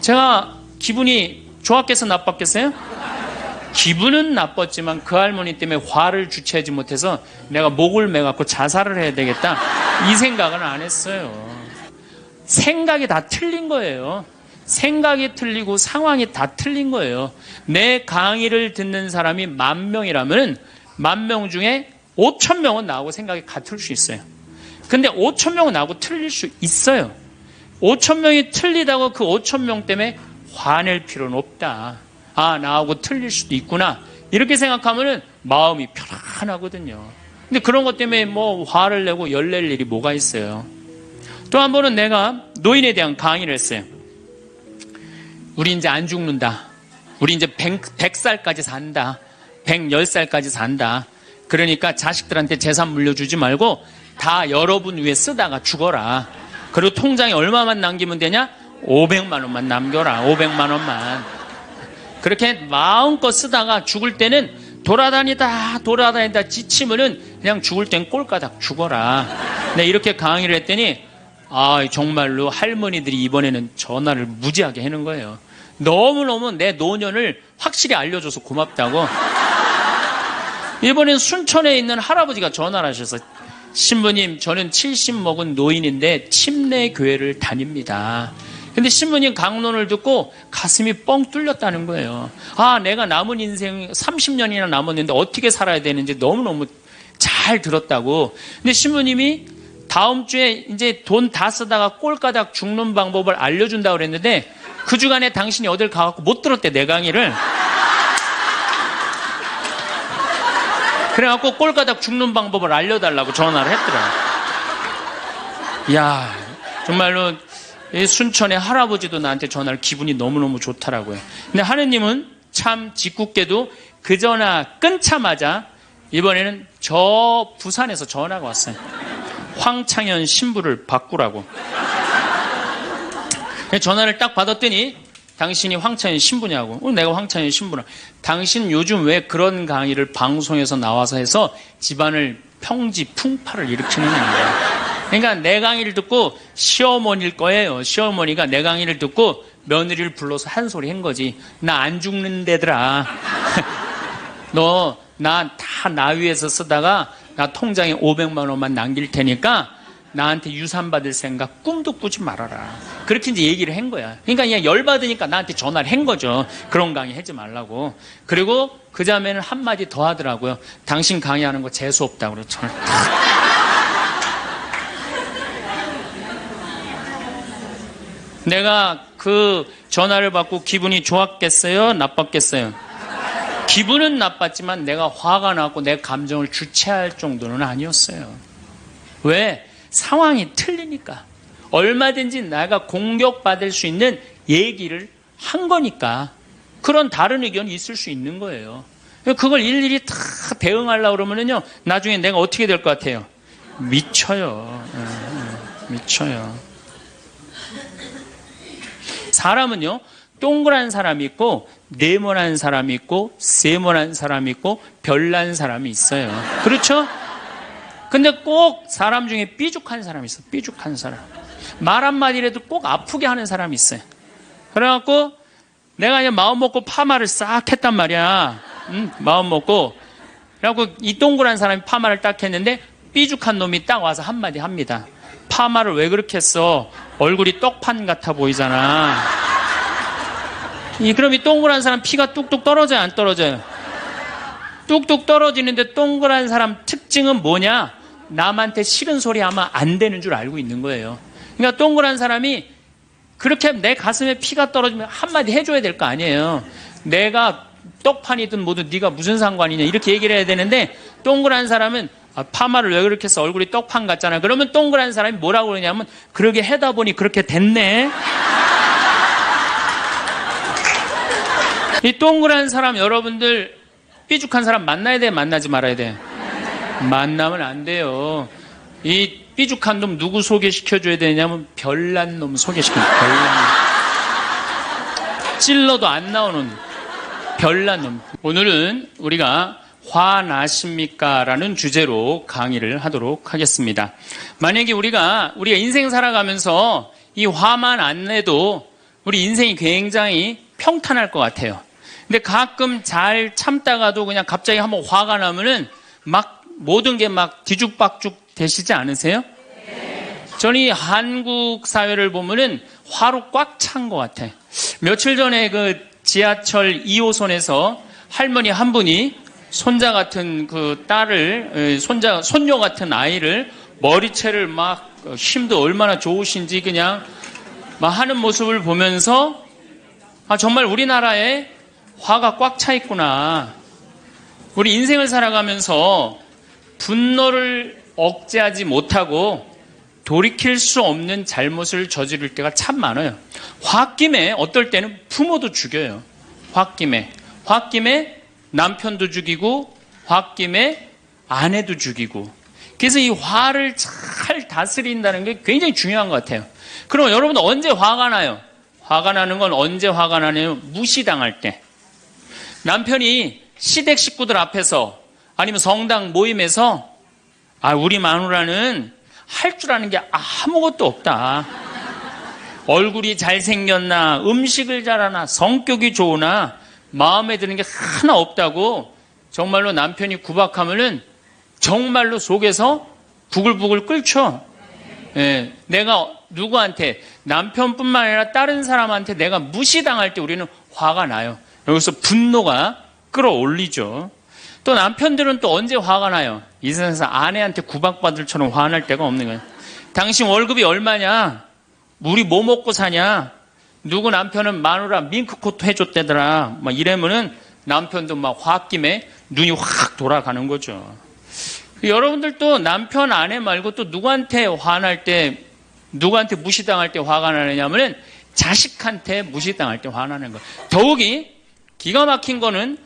제가 기분이 좋았겠어, 나빴겠어요? 기분은 나빴지만 그 할머니 때문에 화를 주체하지 못해서 내가 목을 매갖고 자살을 해야 되겠다, 이 생각은 안 했어요. 생각이 다 틀린 거예요. 생각이 틀리고 상황이 다 틀린 거예요. 내 강의를 듣는 사람이 10,000명이라면 10,000명 중에 5,000명은 나하고 생각이 같을 수 있어요. 근데 5,000명은 나하고 틀릴 수 있어요. 5,000명이 틀리다고 그 5,000명 때문에 화낼 필요는 없다. 아, 나하고 틀릴 수도 있구나, 이렇게 생각하면 마음이 편안하거든요. 근데 그런 것 때문에 뭐 화를 내고 열낼 일이 뭐가 있어요. 또 한 번은 내가 노인에 대한 강의를 했어요. 우리 이제 안 죽는다. 우리 이제 100살까지 산다. 110살까지 산다. 그러니까 자식들한테 재산 물려주지 말고 다 여러분 위에 쓰다가 죽어라. 그리고 통장에 얼마만 남기면 되냐? 500만 원만 남겨라. 500만 원만. 그렇게 마음껏 쓰다가 죽을 때는 돌아다니다 지치면은 그냥 죽을 땐 꼴까닥 죽어라. 네, 이렇게 강의를 했더니 정말로 할머니들이 이번에는 전화를 무지하게 하는 거예요. 너무너무 내 노년을 확실히 알려줘서 고맙다고. 이번엔 순천에 있는 할아버지가 전화를 하셔서, 신부님, 저는 70 먹은 노인인데 침례 교회를 다닙니다. 근데 신부님 강론을 듣고 가슴이 뻥 뚫렸다는 거예요. 내가 남은 인생 30년이나 남았는데 어떻게 살아야 되는지 너무너무 잘 들었다고. 근데 신부님이 다음 주에 이제 돈 다 쓰다가 꼴까닥 죽는 방법을 알려준다고 그랬는데 그 주간에 당신이 어딜 가갖고 못 들었대, 내 강의를. 그래갖고 꼴까닥 죽는 방법을 알려달라고 전화를 했더라. 이야, 정말로 순천의 할아버지도 나한테 전화를, 기분이 너무너무 좋더라고요. 근데 하느님은 참 짓궂게도 그 전화 끊자마자 이번에는 저 부산에서 전화가 왔어요. 황창현 신부를 바꾸라고. 전화를 딱 받았더니, 당신이 황창현 신부냐고. 내가 황창현 신부라. 당신 요즘 왜 그런 강의를 방송에서 나와서 해서 집안을 평지 풍파를 일으키는 거야. 그러니까 내 강의를 듣고, 시어머니일 거예요. 시어머니가 내 강의를 듣고 며느리를 불러서 한 소리 한 거지. 나 안 죽는데더라. 너 나 위에서 쓰다가 나 통장에 500만 원만 남길 테니까 나한테 유산 받을 생각 꿈도 꾸지 말아라. 그렇게 이제 얘기를 한 거야. 그러니까 그냥 열받으니까 나한테 전화를 한 거죠. 그런 강의 하지 말라고. 그리고 그 자매는 한마디 더 하더라고요. 당신 강의하는 거 재수없다고 그랬죠. 내가 그 전화를 받고 기분이 좋았겠어요? 나빴겠어요? 기분은 나빴지만 내가 화가 나고 내 감정을 주체할 정도는 아니었어요. 왜? 상황이 틀리니까. 얼마든지 내가 공격받을 수 있는 얘기를 한 거니까. 그런 다른 의견이 있을 수 있는 거예요. 그걸 일일이 다 대응하려고 그러면요, 나중에 내가 어떻게 될 것 같아요? 미쳐요. 미쳐요. 사람은요, 동그란 사람이 있고 네모난 사람이 있고 세모난 사람이 있고 별난 사람이 있어요. 그렇죠? 근데 꼭 사람 중에 삐죽한 사람이 있어. 삐죽한 사람. 말 한마디라도 꼭 아프게 하는 사람이 있어요. 그래갖고 내가 그냥 마음 먹고 파마를 싹 했단 말이야. 마음 먹고. 그래갖고 이 동그란 사람이 파마를 딱 했는데 삐죽한 놈이 딱 와서 한마디 합니다. 파마를 왜 그렇게 했어? 얼굴이 떡판 같아 보이잖아. 그럼 이 동그란 사람 피가 뚝뚝 떨어져요, 안 떨어져요? 뚝뚝 떨어지는데 동그란 사람 특징은 뭐냐? 남한테 싫은 소리 하면 안 되는 줄 알고 있는 거예요. 그러니까 동그란 사람이 그렇게 내 가슴에 피가 떨어지면 한마디 해줘야 될 거 아니에요. 내가 떡판이든 뭐든 네가 무슨 상관이냐, 이렇게 얘기를 해야 되는데, 동그란 사람은 파마를 왜 그렇게 해서 얼굴이 떡판 같잖아. 그러면 동그란 사람이 뭐라고 그러냐면, 그러게 해다 보니 그렇게 됐네. 이 동그란 사람, 여러분들 삐죽한 사람 만나야 돼, 만나지 말아야 돼? 만나면 안 돼요. 이 삐죽한 놈 누구 소개시켜줘야 되냐면 별난 놈 소개시켜줘야 돼. 별난 놈. 찔러도 안 나오는 별난 놈. 오늘은 우리가 화나십니까? 라는 주제로 강의를 하도록 하겠습니다. 만약에 우리가 인생 살아가면서 이 화만 안 내도 우리 인생이 굉장히 평탄할 것 같아요. 근데 가끔 잘 참다가도 그냥 갑자기 한번 화가 나면은 막 모든 게 막 뒤죽박죽 되시지 않으세요? 저는 이 한국 사회를 보면은 화로 꽉 찬 것 같아. 며칠 전에 그 지하철 2호선에서 할머니 한 분이 손자 같은 그 딸을, 손녀 같은 아이를 머리채를 막 힘도 얼마나 좋으신지 그냥 막 하는 모습을 보면서 정말 우리나라에 화가 꽉 차 있구나. 우리 인생을 살아가면서 분노를 억제하지 못하고 돌이킬 수 없는 잘못을 저지를 때가 참 많아요. 홧김에 어떨 때는 부모도 죽여요. 홧김에 남편도 죽이고 홧김에 아내도 죽이고. 그래서 이 화를 잘 다스린다는 게 굉장히 중요한 것 같아요. 그럼 여러분도 언제 화가 나요? 화가 나는 건 언제 화가 나냐면 무시당할 때. 남편이 시댁 식구들 앞에서 아니면 성당 모임에서 우리 마누라는 할 줄 아는 게 아무것도 없다. 얼굴이 잘생겼나, 음식을 잘하나, 성격이 좋으나 마음에 드는 게 하나 없다고 정말로 남편이 구박하면은 정말로 속에서 부글부글 끓죠. 예, 내가 누구한테, 남편뿐만 아니라 다른 사람한테 내가 무시당할 때 우리는 화가 나요. 여기서 분노가 끌어올리죠. 또 남편들은 또 언제 화가 나요? 이 세상에서 아내한테 구박받을처럼 화날 때가 없는 거예요. 당신 월급이 얼마냐? 우리 뭐 먹고 사냐? 누구 남편은 마누라 밍크코트 해줬대더라. 막 이러면은 남편도 막 홧김에 눈이 확 돌아가는 거죠. 여러분들도 남편, 아내 말고 또 누구한테 화날 때, 누구한테 무시당할 때 화가 나느냐면은 자식한테 무시당할 때 화나는 거예요. 더욱이 기가 막힌 거는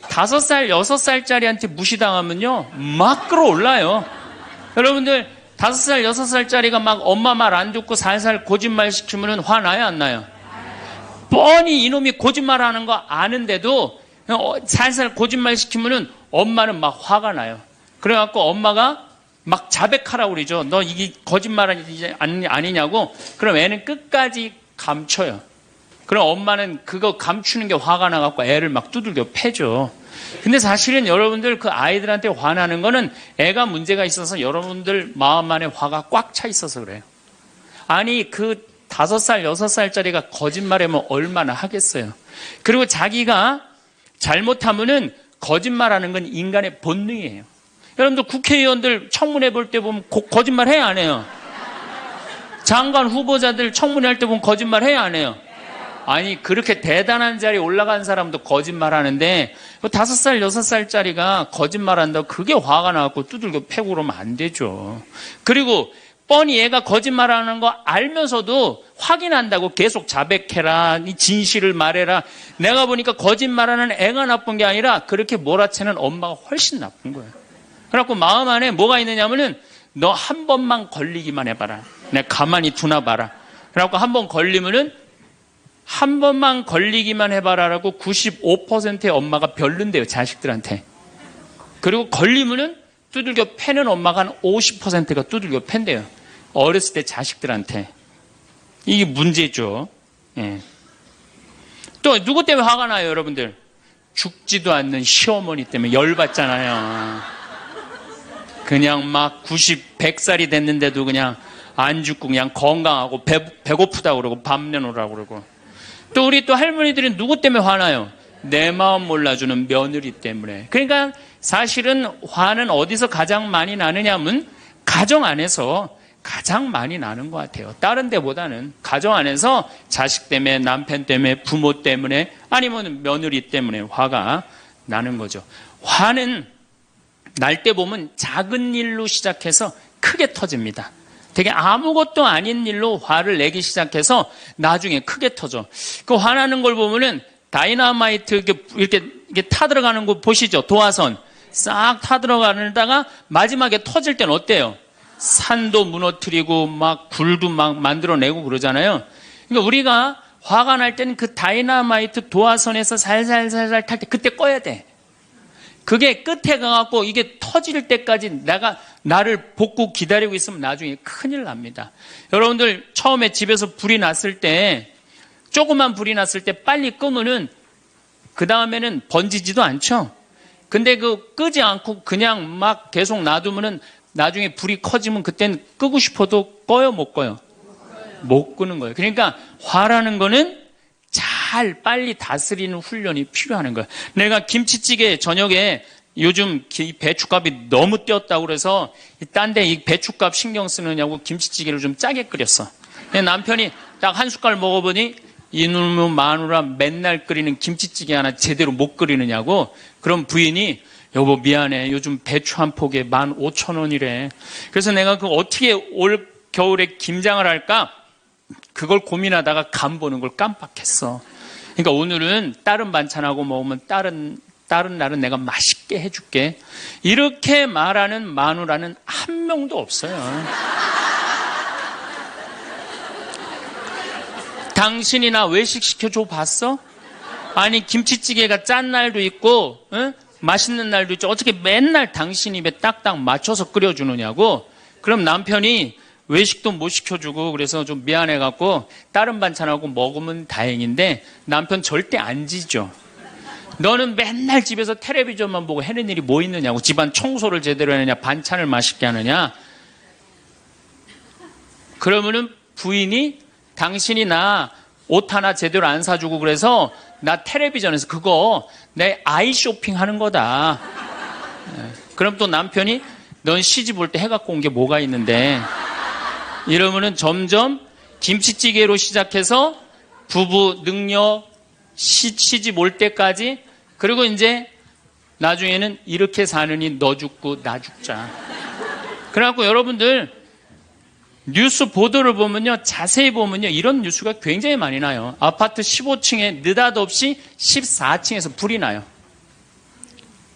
5살, 6살짜리한테 무시당하면요, 막 끌어올라요. 여러분들, 5살, 6살짜리가 막 엄마 말 안 듣고 살살 거짓말 시키면 화나요, 안 나요? 뻔히 이놈이 거짓말 하는 거 아는데도 살살 거짓말 시키면 엄마는 막 화가 나요. 그래갖고 엄마가 막 자백하라고 그러죠. 너 이게 거짓말 아니냐고. 그럼 애는 끝까지 감춰요. 그럼 엄마는 그거 감추는 게 화가 나갖고 애를 막 두들겨 패죠. 근데 사실은 여러분들 그 아이들한테 화나는 거는 애가 문제가 있어서 여러분들 마음 안에 화가 꽉 차 있어서 그래요. 아니 그 5살, 6살짜리가 거짓말하면 얼마나 하겠어요. 그리고 자기가 잘못하면은 거짓말하는 건 인간의 본능이에요. 여러분들 국회의원들 청문회 볼 때 보면 거짓말 해야 안 해요? 장관 후보자들 청문회 할 때 보면 거짓말 해야 안 해요? 아니 그렇게 대단한 자리에 올라간 사람도 거짓말하는데 5살, 6살짜리가 거짓말한다고 그게 화가 나갖고 두들겨 패고 그러면 안 되죠. 그리고 뻔히 얘가 거짓말하는 거 알면서도 확인한다고 계속 자백해라, 진실을 말해라. 내가 보니까 거짓말하는 애가 나쁜 게 아니라 그렇게 몰아채는 엄마가 훨씬 나쁜 거예요. 그래갖고 마음 안에 뭐가 있느냐면은 너 한 번만 걸리기만 해봐라. 내가 가만히 두나 봐라. 그래갖고 한 번 걸리면은 한 번만 걸리기만 해봐라라고 95%의 엄마가 별론데요, 자식들한테. 그리고 걸리면은 두들겨 패는 엄마가 한 50%가 두들겨 팬대요. 어렸을 때 자식들한테. 이게 문제죠. 예. 또 누구 때문에 화가 나요, 여러분들? 죽지도 않는 시어머니 때문에 열받잖아요. 그냥 막 90, 100살이 됐는데도 그냥 안 죽고 그냥 건강하고 배고프다고 그러고 밥 내놓으라고 그러고. 또 우리 또 할머니들은 누구 때문에 화나요? 내 마음 몰라주는 며느리 때문에. 그러니까 사실은 화는 어디서 가장 많이 나느냐면 가정 안에서 가장 많이 나는 것 같아요. 다른 데보다는 가정 안에서 자식 때문에, 남편 때문에, 부모 때문에, 아니면 며느리 때문에 화가 나는 거죠. 화는 날 때 보면 작은 일로 시작해서 크게 터집니다. 되게 아무것도 아닌 일로 화를 내기 시작해서 나중에 크게 터져. 그 화나는 걸 보면은 다이너마이트 이렇게 타들어가는 거 보시죠? 도화선 싹 타들어가다가 마지막에 터질 때는 어때요? 산도 무너뜨리고 막 굴도 막 만들어내고 그러잖아요. 그러니까 우리가 화가 날 때는 그 다이너마이트 도화선에서 살살살살 탈 때 그때 꺼야 돼. 그게 끝에 가갖고 이게 터질 때까지 나를 볶고 기다리고 있으면 나중에 큰일 납니다. 여러분들 처음에 집에서 불이 났을 때 조그만 불이 났을 때 빨리 끄면은 그 다음에는 번지지도 않죠. 근데 끄지 않고 그냥 막 계속 놔두면은 나중에 불이 커지면 그땐 끄고 싶어도 꺼요, 못 꺼요? 못 끄는 거예요. 그러니까 화라는 거는 잘 빨리 다스리는 훈련이 필요한 거예요. 내가 김치찌개 저녁에 요즘 배춧값이 너무 뛰었다고 그래서 딴 데 이 배춧값 신경 쓰느냐고 김치찌개를 좀 짜게 끓였어. 남편이 딱 한 숟갈 먹어보니 이놈의 마누라 맨날 끓이는 김치찌개 하나 제대로 못 끓이느냐고. 그럼 부인이 여보 미안해 요즘 배추 한 포기에 15,000원이래. 그래서 내가 어떻게 올 겨울에 김장을 할까 그걸 고민하다가 간 보는 걸 깜빡했어. 그러니까 오늘은 다른 반찬하고 먹으면 다른 날은 내가 맛있게 해줄게. 이렇게 말하는 마누라는 한 명도 없어요. 당신이나 외식 시켜줘 봤어? 아니 김치찌개가 짠 날도 있고 응? 맛있는 날도 있죠. 어떻게 맨날 당신 입에 딱딱 맞춰서 끓여주느냐고. 그럼 남편이 외식도 못 시켜주고 그래서 좀 미안해갖고 다른 반찬하고 먹으면 다행인데 남편 절대 안 지죠. 너는 맨날 집에서 텔레비전만 보고 해는 일이 뭐 있느냐고. 집안 청소를 제대로 하느냐 반찬을 맛있게 하느냐. 그러면은 부인이 당신이 나 옷 하나 제대로 안 사주고 그래서 나 텔레비전에서 그거 내 아이 쇼핑 하는 거다. 그럼 또 남편이 넌 시집 올 때 해갖고 온 게 뭐가 있는데. 이러면은 점점 김치찌개로 시작해서 부부 능력 시집 올 때까지 그리고 이제 나중에는 이렇게 사느니 너 죽고 나 죽자. 그래갖고 여러분들 뉴스 보도를 보면요 자세히 보면요 이런 뉴스가 굉장히 많이 나요. 아파트 15층에 느닷없이 14층에서 불이 나요.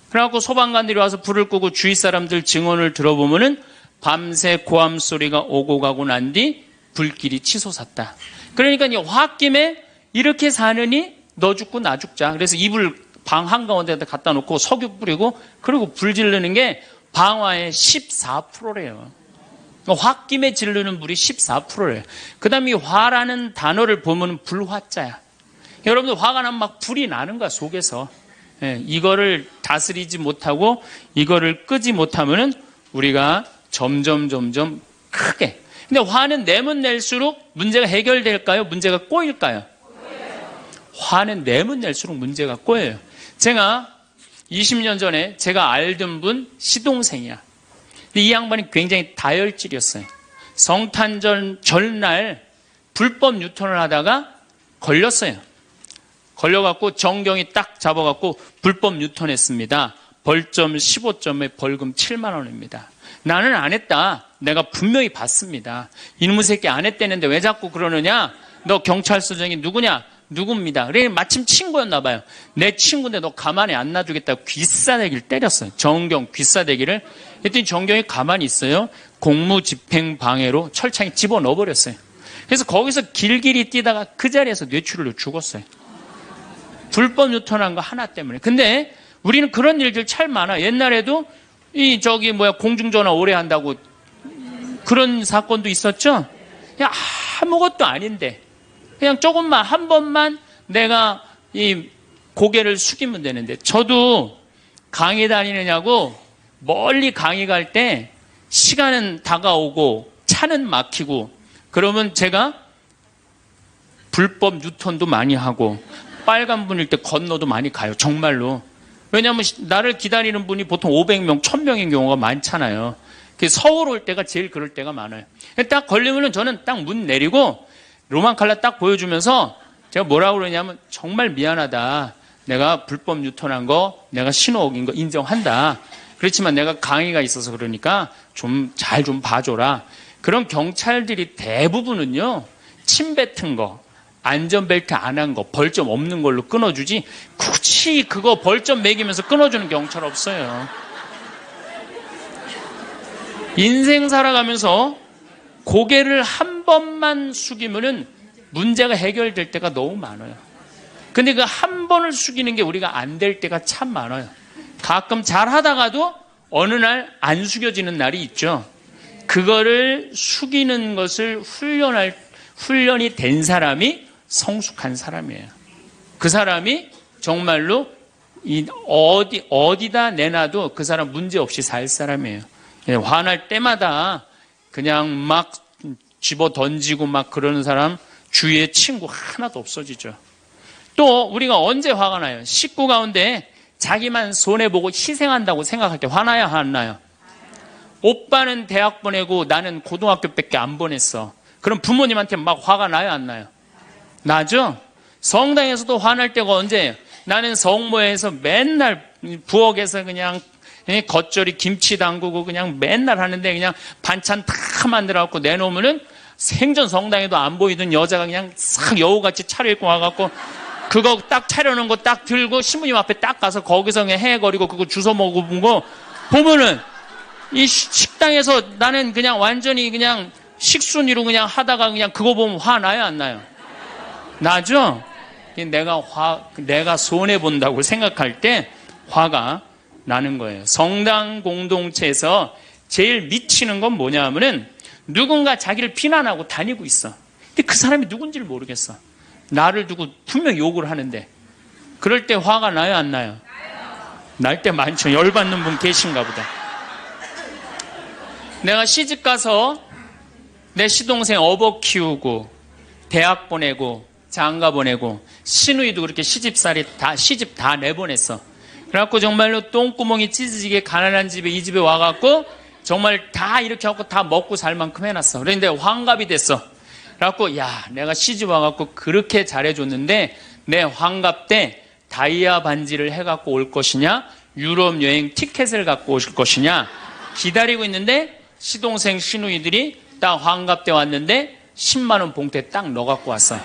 그래갖고 소방관들이 와서 불을 끄고 주위 사람들 증언을 들어보면은 밤새 고함 소리가 오고 가고 난 뒤 불길이 치솟았다. 그러니까 이 홧김에 이렇게 사느니 너 죽고 나 죽자. 그래서 이불 방 한가운데다 갖다 놓고 석유 뿌리고 그리고 불 지르는 게 방화의 14%래요. 홧김에 지르는 불이 14%래요. 그 다음에 이 화라는 단어를 보면 불화자야. 여러분들 화가 나면 막 불이 나는 거야 속에서. 이거를 다스리지 못하고 이거를 끄지 못하면은 우리가 점점 크게. 근데 화는 내면 낼수록 문제가 해결될까요? 문제가 꼬일까요? 화는 내면 낼수록 문제가 꼬여요. 제가 20년 전에 제가 알던 분 시동생이야. 근데 이 양반이 굉장히 다혈질이었어요. 성탄절 전날 불법 유턴을 하다가 걸렸어요. 걸려갖고 정경이 딱 잡아갖고 불법 유턴했습니다. 벌점 15점에 벌금 7만 원입니다. 나는 안 했다. 내가 분명히 봤습니다. 이놈의 새끼 안 했다는데 왜 자꾸 그러느냐? 너 경찰서장이 누구냐? 누굽니다. 그래 마침 친구였나 봐요. 내 친구인데 너 가만히 안 놔두겠다고 귀싸대기를 때렸어요. 정경 귀싸대기를. 했더니 정경이 가만히 있어요. 공무집행방해로 철창에 집어넣어버렸어요. 그래서 거기서 길길이 뛰다가 그 자리에서 뇌출혈로 죽었어요. 불법 유턴한 거 하나 때문에. 근데 우리는 그런 일들 참 많아. 옛날에도 공중전화 오래 한다고 그런 사건도 있었죠? 그냥 아무것도 아닌데. 그냥 조금만, 한 번만 내가 이 고개를 숙이면 되는데. 저도 강의 다니느냐고 멀리 강의 갈 때 시간은 다가오고 차는 막히고 그러면 제가 불법 유턴도 많이 하고 빨간불일 때 건너도 많이 가요. 정말로. 왜냐하면 나를 기다리는 분이 보통 500명, 1000명인 경우가 많잖아요. 서울 올 때가 제일 그럴 때가 많아요. 딱 걸리면은 저는 딱 문 내리고 로만 칼라 딱 보여주면서 제가 뭐라고 그러냐면 정말 미안하다. 내가 불법 유턴한 거, 내가 신호 어긴 거 인정한다. 그렇지만 내가 강의가 있어서 그러니까 좀 잘 좀 봐줘라. 그런 경찰들이 대부분은요, 침 뱉은 거, 안전벨트 안 한 거, 벌점 없는 걸로 끊어주지 굳이 그거 벌점 매기면서 끊어주는 경찰 없어요. 인생 살아가면서 고개를 한 번만 숙이면은 문제가 해결될 때가 너무 많아요. 근데 그 한 번을 숙이는 게 우리가 안 될 때가 참 많아요. 가끔 잘 하다가도 어느 날 안 숙여지는 날이 있죠. 그거를 숙이는 것을 훈련이 된 사람이 성숙한 사람이에요. 그 사람이 정말로 어디다 내놔도 그 사람 문제 없이 살 사람이에요. 화날 때마다 그냥 막 집어 던지고 막 그러는 사람 주위에 친구 하나도 없어지죠. 또 우리가 언제 화가 나요? 식구 가운데 자기만 손해보고 희생한다고 생각할 때 화나요? 안 나요? 오빠는 대학 보내고 나는 고등학교밖에 안 보냈어. 그럼 부모님한테 막 화가 나요? 안 나요? 나죠? 성당에서도 화날 때가 언제예요? 나는 성모에서 맨날 부엌에서 그냥 겉절이 김치 담그고 그냥 맨날 하는데 그냥 반찬 다 만들어갖고 내놓으면은 생전 성당에도 안 보이던 여자가 그냥 싹 여우같이 차려입고 와갖고 그거 딱 차려놓은 거 딱 들고 신부님 앞에 딱 가서 거기서 그냥 헤거리고 그거 주워 먹어본 거 보면은 이 식당에서 나는 그냥 완전히 그냥 식순이로 그냥 하다가 그냥 그거 보면 화 나요? 안 나요? 나죠? 내가 손해본다고 생각할 때 화가 나는 거예요. 성당 공동체에서 제일 미치는 건 뭐냐 하면은 누군가 자기를 비난하고 다니고 있어. 근데 그 사람이 누군지를 모르겠어. 나를 두고 분명 욕을 하는데 그럴 때 화가 나요? 안 나요? 날 때 많죠. 열받는 분 계신가 보다. 내가 시집 가서 내 시동생 어버 키우고 대학 보내고 장가 보내고 시누이도 그렇게 시집 다 내보냈어. 그래갖고 정말로 똥구멍이 찢어지게 가난한 집에 이 집에 와갖고 정말 다 이렇게 하고 다 먹고 살 만큼 해놨어. 그런데 환갑이 됐어. 그래갖고 야 내가 시집 와갖고 그렇게 잘해줬는데 내 환갑 때 다이아 반지를 해갖고 올 것이냐 유럽 여행 티켓을 갖고 오실 것이냐 기다리고 있는데 시동생 시누이들이 딱 환갑 때 왔는데 10만 원 봉투에 딱 넣어갖고 왔어.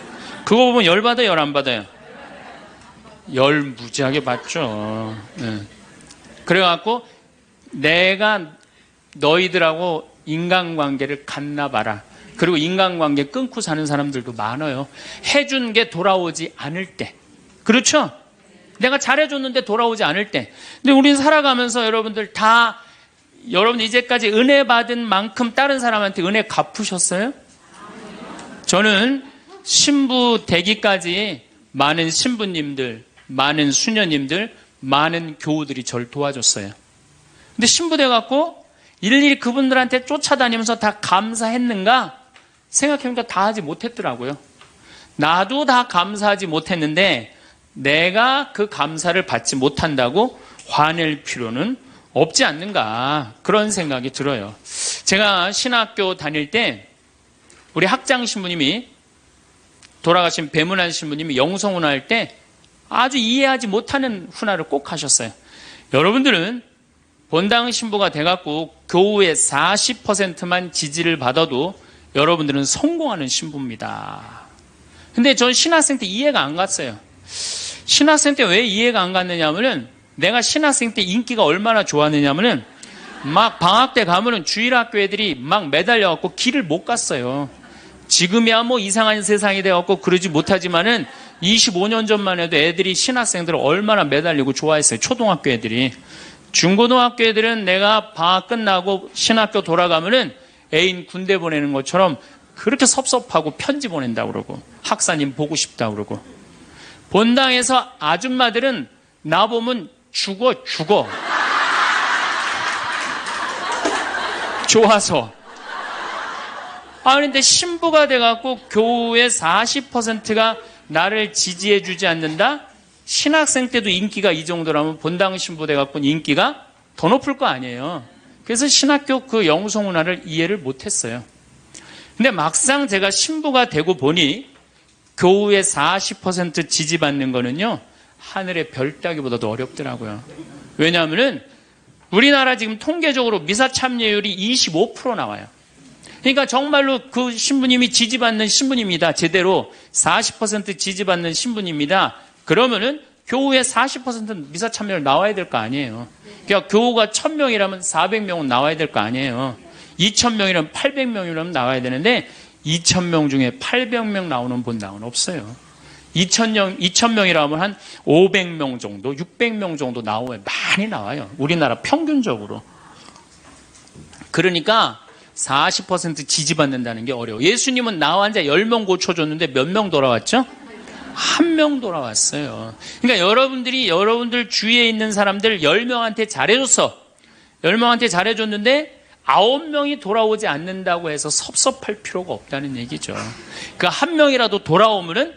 그거 보면 열받아요? 열 안 받아요? 열 무지하게 받죠. 네. 그래갖고 내가 너희들하고 인간관계를 갖나 봐라. 그리고 인간관계 끊고 사는 사람들도 많아요. 해준 게 돌아오지 않을 때. 그렇죠? 내가 잘해줬는데 돌아오지 않을 때. 근데 우리는 살아가면서 여러분 이제까지 은혜 받은 만큼 다른 사람한테 은혜 갚으셨어요? 저는 신부 되기까지 많은 신부님들, 많은 수녀님들, 많은 교우들이 저를 도와줬어요. 근데 신부 돼갖고 일일이 그분들한테 쫓아다니면서 다 감사했는가? 생각해보니까 다 하지 못했더라고요. 나도 다 감사하지 못했는데 내가 그 감사를 받지 못한다고 화낼 필요는 없지 않는가 그런 생각이 들어요. 제가 신학교 다닐 때 우리 학장 신부님이 돌아가신 배문환 신부님이 영성훈화 할 때 아주 이해하지 못하는 훈화를 꼭 하셨어요. 여러분들은 본당 신부가 돼갖고 교우의 40%만 지지를 받아도 여러분들은 성공하는 신부입니다. 근데 전 신학생 때 이해가 안 갔어요. 신학생 때 왜 이해가 안 갔느냐 하면은 내가 신학생 때 인기가 얼마나 좋았느냐 하면은 막 방학 때 가면은 주일학교 애들이 막 매달려갖고 길을 못 갔어요. 지금이야 뭐 이상한 세상이 되었고 그러지 못하지만은 25년 전만 해도 애들이 신학생들을 얼마나 매달리고 좋아했어요. 초등학교 애들이. 중고등학교 애들은 내가 방학 끝나고 신학교 돌아가면은 애인 군대 보내는 것처럼 그렇게 섭섭하고 편지 보낸다고 그러고 학사님 보고 싶다고 그러고 본당에서 아줌마들은 나보면 죽어 좋아서. 그런데 신부가 돼갖고 교우의 40%가 나를 지지해주지 않는다? 신학생 때도 인기가 이 정도라면 본당 신부 돼갖고 인기가 더 높을 거 아니에요. 그래서 신학교 그 영성훈화를 이해를 못했어요. 근데 막상 제가 신부가 되고 보니 교우의 40% 지지받는 거는요 하늘의 별 따기보다도 어렵더라고요. 왜냐하면은 우리나라 지금 통계적으로 미사 참여율이 25% 나와요. 그러니까 정말로 그 신부님이 지지받는 신부님이다. 제대로 40% 지지받는 신부님이다. 그러면은 교우의 40% 미사 참여율 나와야 될 거 아니에요. 그러니까 교우가 1000명이라면 400명은 나와야 될 거 아니에요. 2000명이라면 800명이라면 나와야 되는데 2000명 중에 800명 나오는 본당은 없어요. 2000명이라면 한 500명 정도, 600명 정도 나와요. 많이 나와요. 우리나라 평균적으로. 그러니까 40% 지지받는다는 게 어려워. 예수님은 나 환자 10명 고쳐줬는데 몇 명 돌아왔죠? 1명 돌아왔어요. 그러니까 여러분들 주위에 있는 사람들 10명한테 잘해줬어. 10명한테 잘해줬는데 9명이 돌아오지 않는다고 해서 섭섭할 필요가 없다는 얘기죠. 그 1명이라도 돌아오면은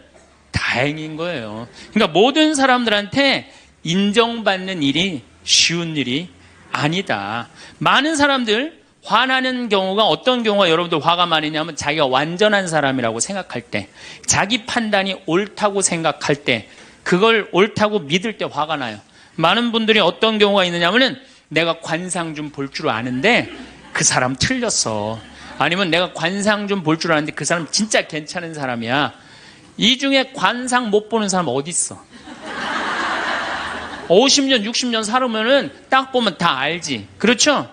다행인 거예요. 그러니까 모든 사람들한테 인정받는 일이 쉬운 일이 아니다. 많은 사람들 화나는 경우가 어떤 경우가 여러분들 화가 많으냐면 자기가 완전한 사람이라고 생각할 때, 자기 판단이 옳다고 생각할 때, 그걸 옳다고 믿을 때 화가 나요. 많은 분들이 어떤 경우가 있느냐면은 내가 관상 좀 볼 줄 아는데 그 사람 틀렸어. 아니면 내가 관상 좀 볼 줄 아는데 그 사람 진짜 괜찮은 사람이야. 이 중에 관상 못 보는 사람 어디 있어? 50년, 60년 살으면은 딱 보면 다 알지. 그렇죠?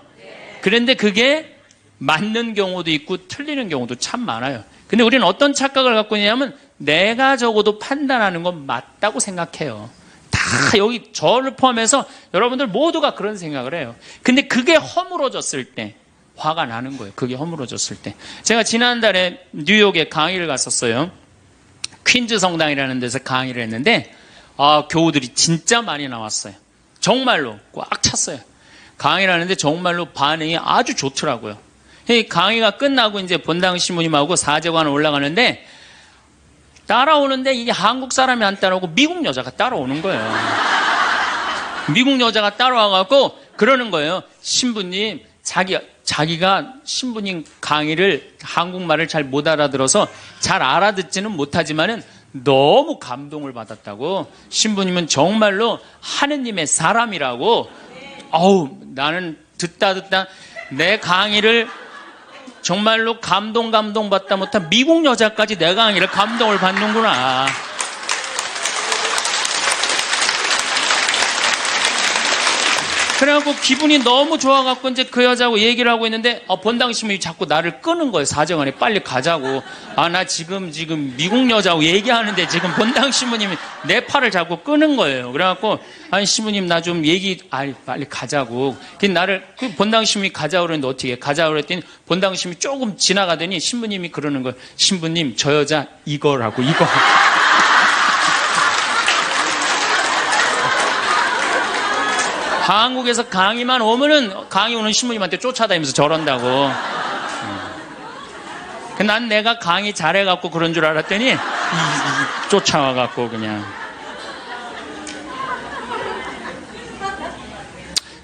그런데 그게 맞는 경우도 있고 틀리는 경우도 참 많아요. 근데 우리는 어떤 착각을 갖고 있냐면 내가 적어도 판단하는 건 맞다고 생각해요. 다 여기 저를 포함해서 여러분들 모두가 그런 생각을 해요. 근데 그게 허물어졌을 때 화가 나는 거예요. 그게 허물어졌을 때. 제가 지난달에 뉴욕에 강의를 갔었어요. 퀸즈 성당이라는 데서 강의를 했는데 교우들이 진짜 많이 나왔어요. 정말로 꽉 찼어요. 강의를 하는데 정말로 반응이 아주 좋더라고요. 강의가 끝나고 이제 본당 신부님하고 사제관을 올라가는데 따라오는데 이게 한국 사람이 안 따라오고 미국 여자가 따라오는 거예요. 미국 여자가 따라와갖고 그러는 거예요. 신부님, 자기가 신부님 강의를 한국말을 잘 못 알아들어서 잘 알아듣지는 못하지만은 너무 감동을 받았다고. 신부님은 정말로 하느님의 사람이라고. 나는 듣다 내 강의를 정말로 감동받다 못한 미국 여자까지 내 강의를 감동을 받는구나. 그래갖고 기분이 너무 좋아갖고 이제 그 여자하고 얘기를 하고 있는데 본당 신부님이 자꾸 나를 끄는 거예요. 사정안에 빨리 가자고. 나 지금 미국 여자하고 얘기하는데 지금 본당 신부님이 내 팔을 자꾸 끄는 거예요. 그래갖고 신부님 나 좀 빨리 가자고. 그 본당 신부님이 가자고 그랬는데 어떻게 해? 가자고 그랬더니 본당 신부님이 조금 지나가더니 신부님이 그러는 거예요. 신부님 저 여자 이거라고 이거. 한국에서 강의만 오면은 강의 오는 신부님한테 쫓아다니면서 저런다고. 난 내가 강의 잘해갖고 그런 줄 알았더니 쫓아와갖고 그냥.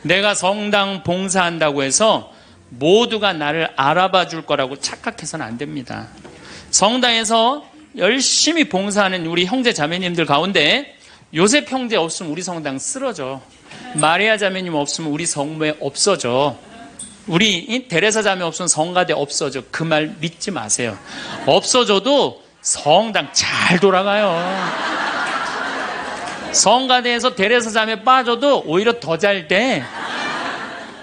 내가 성당 봉사한다고 해서 모두가 나를 알아봐 줄 거라고 착각해서는 안 됩니다. 성당에서 열심히 봉사하는 우리 형제 자매님들 가운데 요셉 형제 없으면 우리 성당 쓰러져. 마리아 자매님 없으면 우리 성모에 없어져. 우리 데레사 자매 없으면 성가대 없어져. 그 말 믿지 마세요. 없어져도 성당 잘 돌아가요. 성가대에서 데레사 자매 빠져도 오히려 더 잘 돼.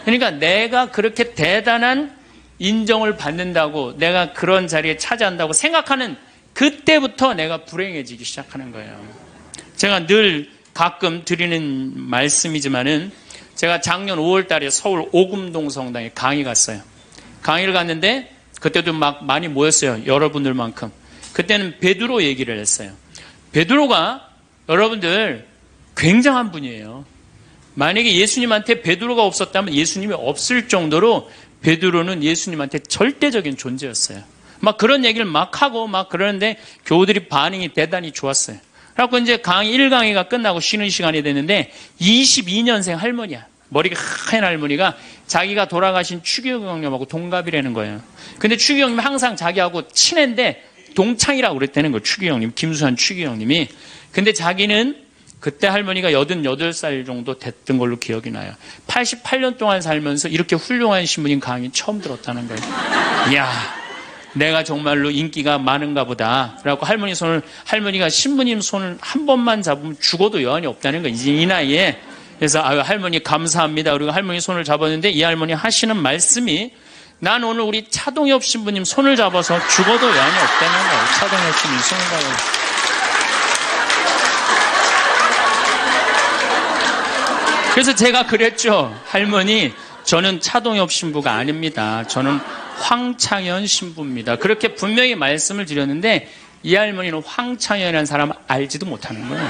그러니까 내가 그렇게 대단한 인정을 받는다고, 내가 그런 자리에 차지한다고 생각하는 그때부터 내가 불행해지기 시작하는 거예요. 제가 늘 가끔 드리는 말씀이지만은 제가 작년 5월 달에 서울 오금동 성당에 강의 갔어요. 강의를 갔는데 그때도 막 많이 모였어요. 여러분들만큼. 그때는 베드로 얘기를 했어요. 베드로가 여러분들 굉장한 분이에요. 만약에 예수님한테 베드로가 없었다면 예수님이 없을 정도로 베드로는 예수님한테 절대적인 존재였어요. 막 그런 얘기를 막 하고 막 그러는데 교우들이 반응이 대단히 좋았어요. 그래갖고 이제 1강의가 끝나고 쉬는 시간이 됐는데 22년생 할머니야. 머리가 하얀 할머니가 자기가 돌아가신 추기영 형님하고 동갑이라는 거예요. 근데 추기영 형님이 항상 자기하고 친한데 동창이라고 그랬다는 거예요. 추기영 형님, 김수환 추기영 형님이. 근데 자기는 그때 할머니가 88살 정도 됐던 걸로 기억이 나요. 88년 동안 살면서 이렇게 훌륭한 신부님 강의 처음 들었다는 거예요. 이야, 내가 정말로 인기가 많은가 보다. 그래갖고 할머니가 신부님 손을 한 번만 잡으면 죽어도 여한이 없다는 거예요. 이제 이 나이에. 그래서 할머니 감사합니다. 그리고 할머니 손을 잡았는데 이 할머니 하시는 말씀이 난 오늘 우리 차동엽 신부님 손을 잡아서 죽어도 여한이 없다는 거예요. 차동엽 신부님 손을 잡아서. 그래서 제가 그랬죠. 할머니, 저는 차동엽 신부가 아닙니다. 저는 황창현 신부입니다. 그렇게 분명히 말씀을 드렸는데 이 할머니는 황창현이라는 사람 알지도 못하는 거예요.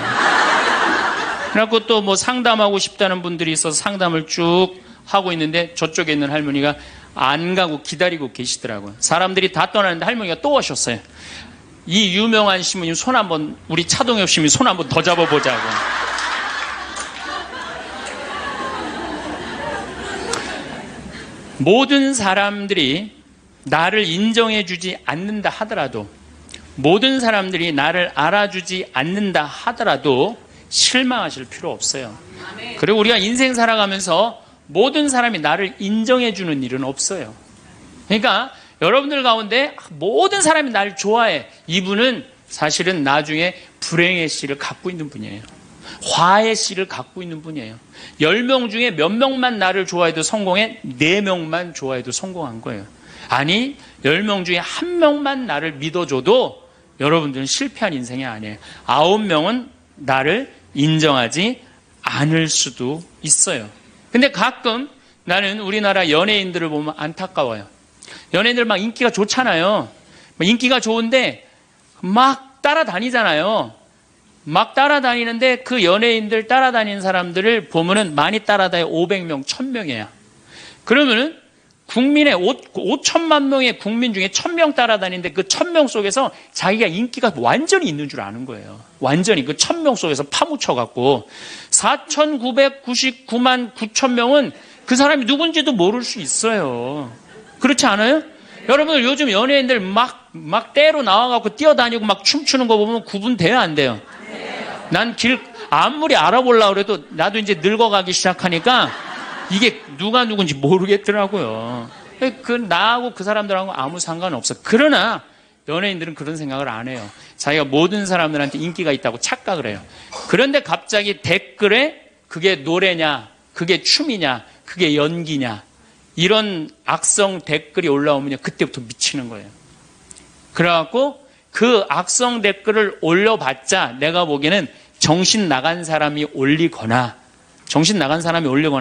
그래갖고 또 뭐 상담하고 싶다는 분들이 있어서 상담을 쭉 하고 있는데 저쪽에 있는 할머니가 안 가고 기다리고 계시더라고요. 사람들이 다 떠나는데 할머니가 또 오셨어요. 이 유명한 신부님 손 한번, 우리 차동엽 신부님 손 한번 더 잡아보자고. 모든 사람들이 나를 인정해주지 않는다 하더라도, 모든 사람들이 나를 알아주지 않는다 하더라도 실망하실 필요 없어요. 그리고 우리가 인생 살아가면서 모든 사람이 나를 인정해주는 일은 없어요. 그러니까 여러분들 가운데 모든 사람이 나를 좋아해. 이분은 사실은 나중에 불행의 씨를 갖고 있는 분이에요. 화의 씨를 갖고 있는 분이에요. 10명 중에 몇 명만 나를 좋아해도 성공해? 4명만 좋아해도 성공한 거예요. 아니, 10명 중에 1명만 나를 믿어줘도 여러분들은 실패한 인생이 아니에요. 9명은 나를 인정하지 않을 수도 있어요. 근데 가끔 나는 우리나라 연예인들을 보면 안타까워요. 연예인들 막 인기가 좋잖아요. 인기가 좋은데 막 따라다니잖아요. 막 따라다니는데 그 연예인들 따라다니는 사람들을 보면은 많이 따라다녀 500명, 1000명이야. 그러면은 국민의 5천만 명의 국민 중에 1000명 따라다니는데 그 1000명 속에서 자기가 인기가 완전히 있는 줄 아는 거예요. 완전히 그 1000명 속에서 파묻혀갖고 4999만 9천명은 그 사람이 누군지도 모를 수 있어요. 그렇지 않아요? 여러분들 요즘 연예인들 막 때로 나와갖고 뛰어다니고 막 춤추는 거 보면 구분돼요, 안 돼요? 난 아무리 알아보려고 그래도 나도 이제 늙어가기 시작하니까 이게 누가 누군지 모르겠더라고요. 나하고 그 사람들하고 아무 상관없어. 그러나 연예인들은 그런 생각을 안 해요. 자기가 모든 사람들한테 인기가 있다고 착각을 해요. 그런데 갑자기 댓글에 그게 노래냐, 그게 춤이냐, 그게 연기냐, 이런 악성 댓글이 올라오면 그때부터 미치는 거예요. 그래갖고 그 악성 댓글을 올려봤자 내가 보기에는 정신 나간 사람이 올리거나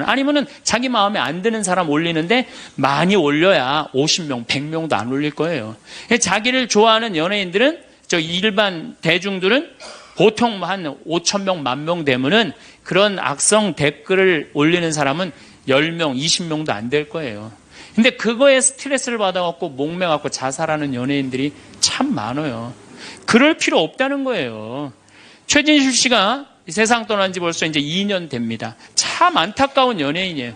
아니면은 자기 마음에 안 드는 사람 올리는데 많이 올려야 50명, 100명도 안 올릴 거예요. 자기를 좋아하는 연예인들은, 일반 대중들은 보통 한 5,000명, 10,000명 되면은 그런 악성 댓글을 올리는 사람은 10명, 20명도 안 될 거예요. 근데 그거에 스트레스를 받아갖고 목매갖고 자살하는 연예인들이 참 많아요. 그럴 필요 없다는 거예요. 최진실 씨가 이 세상 떠난 지 벌써 이제 2년 됩니다. 참 안타까운 연예인이에요.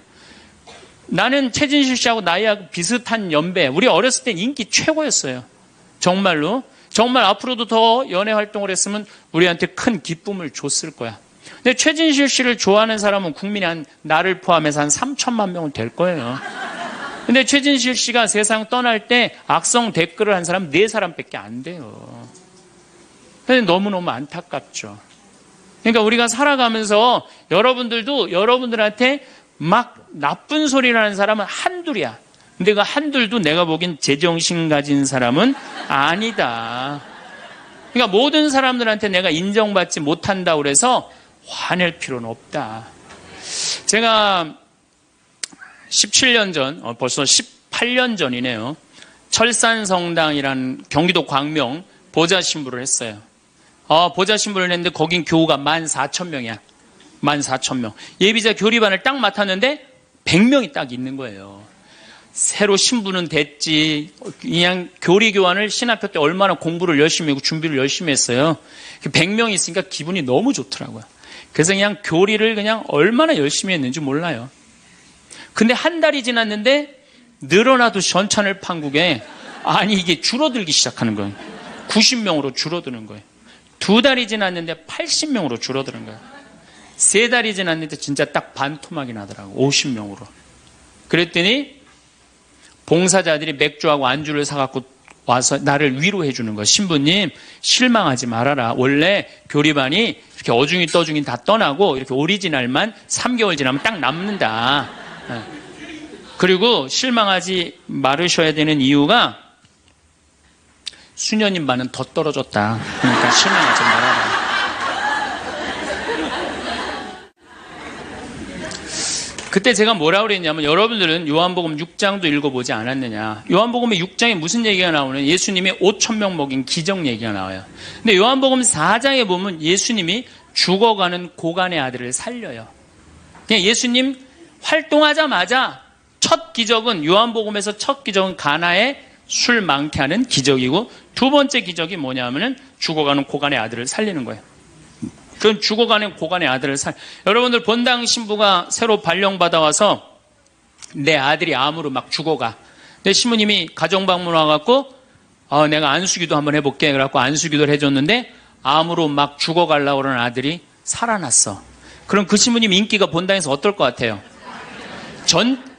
나는 최진실 씨하고 나이하고 비슷한 연배. 우리 어렸을 땐 인기 최고였어요. 정말로. 정말 앞으로도 더 연애 활동을 했으면 우리한테 큰 기쁨을 줬을 거야. 근데 최진실 씨를 좋아하는 사람은 국민이 나를 포함해서 한 3천만 명은 될 거예요. 근데 최진실 씨가 세상 떠날 때 악성 댓글을 한 사람 4사람밖에 안 돼요. 근데 너무너무 안타깝죠. 그러니까 우리가 살아가면서 여러분들도 여러분들한테 막 나쁜 소리를 하는 사람은 한둘이야. 근데 그 한둘도 내가 보기엔 제정신 가진 사람은 아니다. 그러니까 모든 사람들한테 내가 인정받지 못한다고 그래서 화낼 필요는 없다. 제가 17년 전, 벌써 18년 전이네요. 철산성당이라는 경기도 광명 보좌신부를 했어요. 보좌신부를 했는데 거긴 교우가 14,000명이야. 14,000명. 예비자 교리반을 딱 맡았는데 100명이 딱 있는 거예요. 새로 신부는 됐지. 그냥 교리교환을 신학교 때 얼마나 공부를 열심히 하고 준비를 열심히 했어요. 100명이 있으니까 기분이 너무 좋더라고요. 그래서 그냥 교리를 그냥 얼마나 열심히 했는지 몰라요. 근데 한 달이 지났는데 늘어나도 전찬을 판국에 이게 줄어들기 시작하는 거예요. 90명으로 줄어드는 거예요. 2달이 지났는데 80명으로 줄어드는 거예요. 3달이 지났는데 진짜 딱 반토막이 나더라고. 50명으로. 그랬더니 봉사자들이 맥주하고 안주를 사갖고 와서 나를 위로해 주는 거예요. 신부님, 실망하지 말아라. 원래 교리반이 이렇게 어중이 떠중이 다 떠나고 이렇게 오리지널만 3개월 지나면 딱 남는다. 그리고 실망하지 말으셔야 되는 이유가 수녀님 반은 더 떨어졌다. 그러니까 실망하지 말아라. 그때 제가 뭐라고 그랬냐면, 여러분들은 요한복음 6장도 읽어보지 않았느냐. 요한복음의 6장에 무슨 얘기가 나오는, 예수님이 5,000명 먹인 기적 얘기가 나와요. 근데 요한복음 4장에 보면 예수님이 죽어가는 고간의 아들을 살려요. 그냥 예수님 활동하자마자 첫 기적은, 요한복음에서 첫 기적은 가나에 술 많게 하는 기적이고, 두 번째 기적이 뭐냐면은 죽어가는 고간의 아들을 살리는 거예요. 그건 죽어가는 고간의 아들을 여러분들 본당 신부가 새로 발령받아 와서 내 아들이 암으로 막 죽어가. 근데 신부님이 가정방문 와갖고 내가 안수기도 한번 해볼게. 그래갖고 안수기도를 해줬는데 암으로 막 죽어가려고 그러는 아들이 살아났어. 그럼 그 신부님 인기가 본당에서 어떨 것 같아요?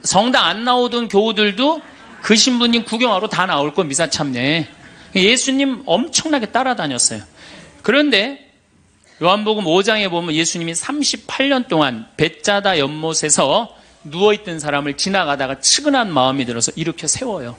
성당 안 나오던 교우들도 그 신부님 구경하러 다 나올 거, 미사 참여에. 예수님 엄청나게 따라다녔어요. 그런데 요한복음 5장에 보면 예수님이 38년 동안 벳자다 연못에서 누워있던 사람을 지나가다가 측은한 마음이 들어서 일으켜 세워요.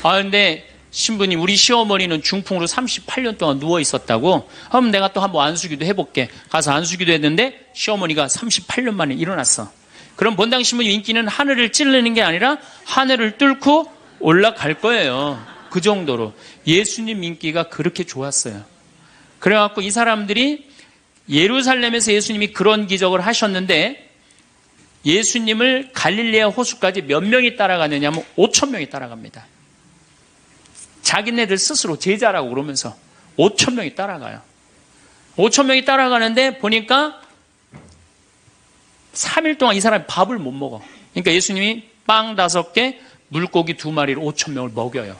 근데 신부님, 우리 시어머니는 중풍으로 38년 동안 누워있었다고. 그럼 내가 또 한번 안수기도 해볼게. 가서 안수기도 했는데 시어머니가 38년 만에 일어났어. 그럼 본당 신부님 인기는 하늘을 찌르는 게 아니라 하늘을 뚫고 올라갈 거예요. 그 정도로 예수님 인기가 그렇게 좋았어요. 그래갖고 이 사람들이 예루살렘에서 예수님이 그런 기적을 하셨는데, 예수님을 갈릴레아 호수까지 몇 명이 따라가느냐 하면 5,000명이 따라갑니다. 자기네들 스스로 제자라고 그러면서 5,000명이 따라가요. 5,000명이 따라가는데 보니까 3일 동안 이 사람이 밥을 못 먹어. 그러니까 예수님이 빵 5개, 물고기 2마리로 5,000명을 먹여요.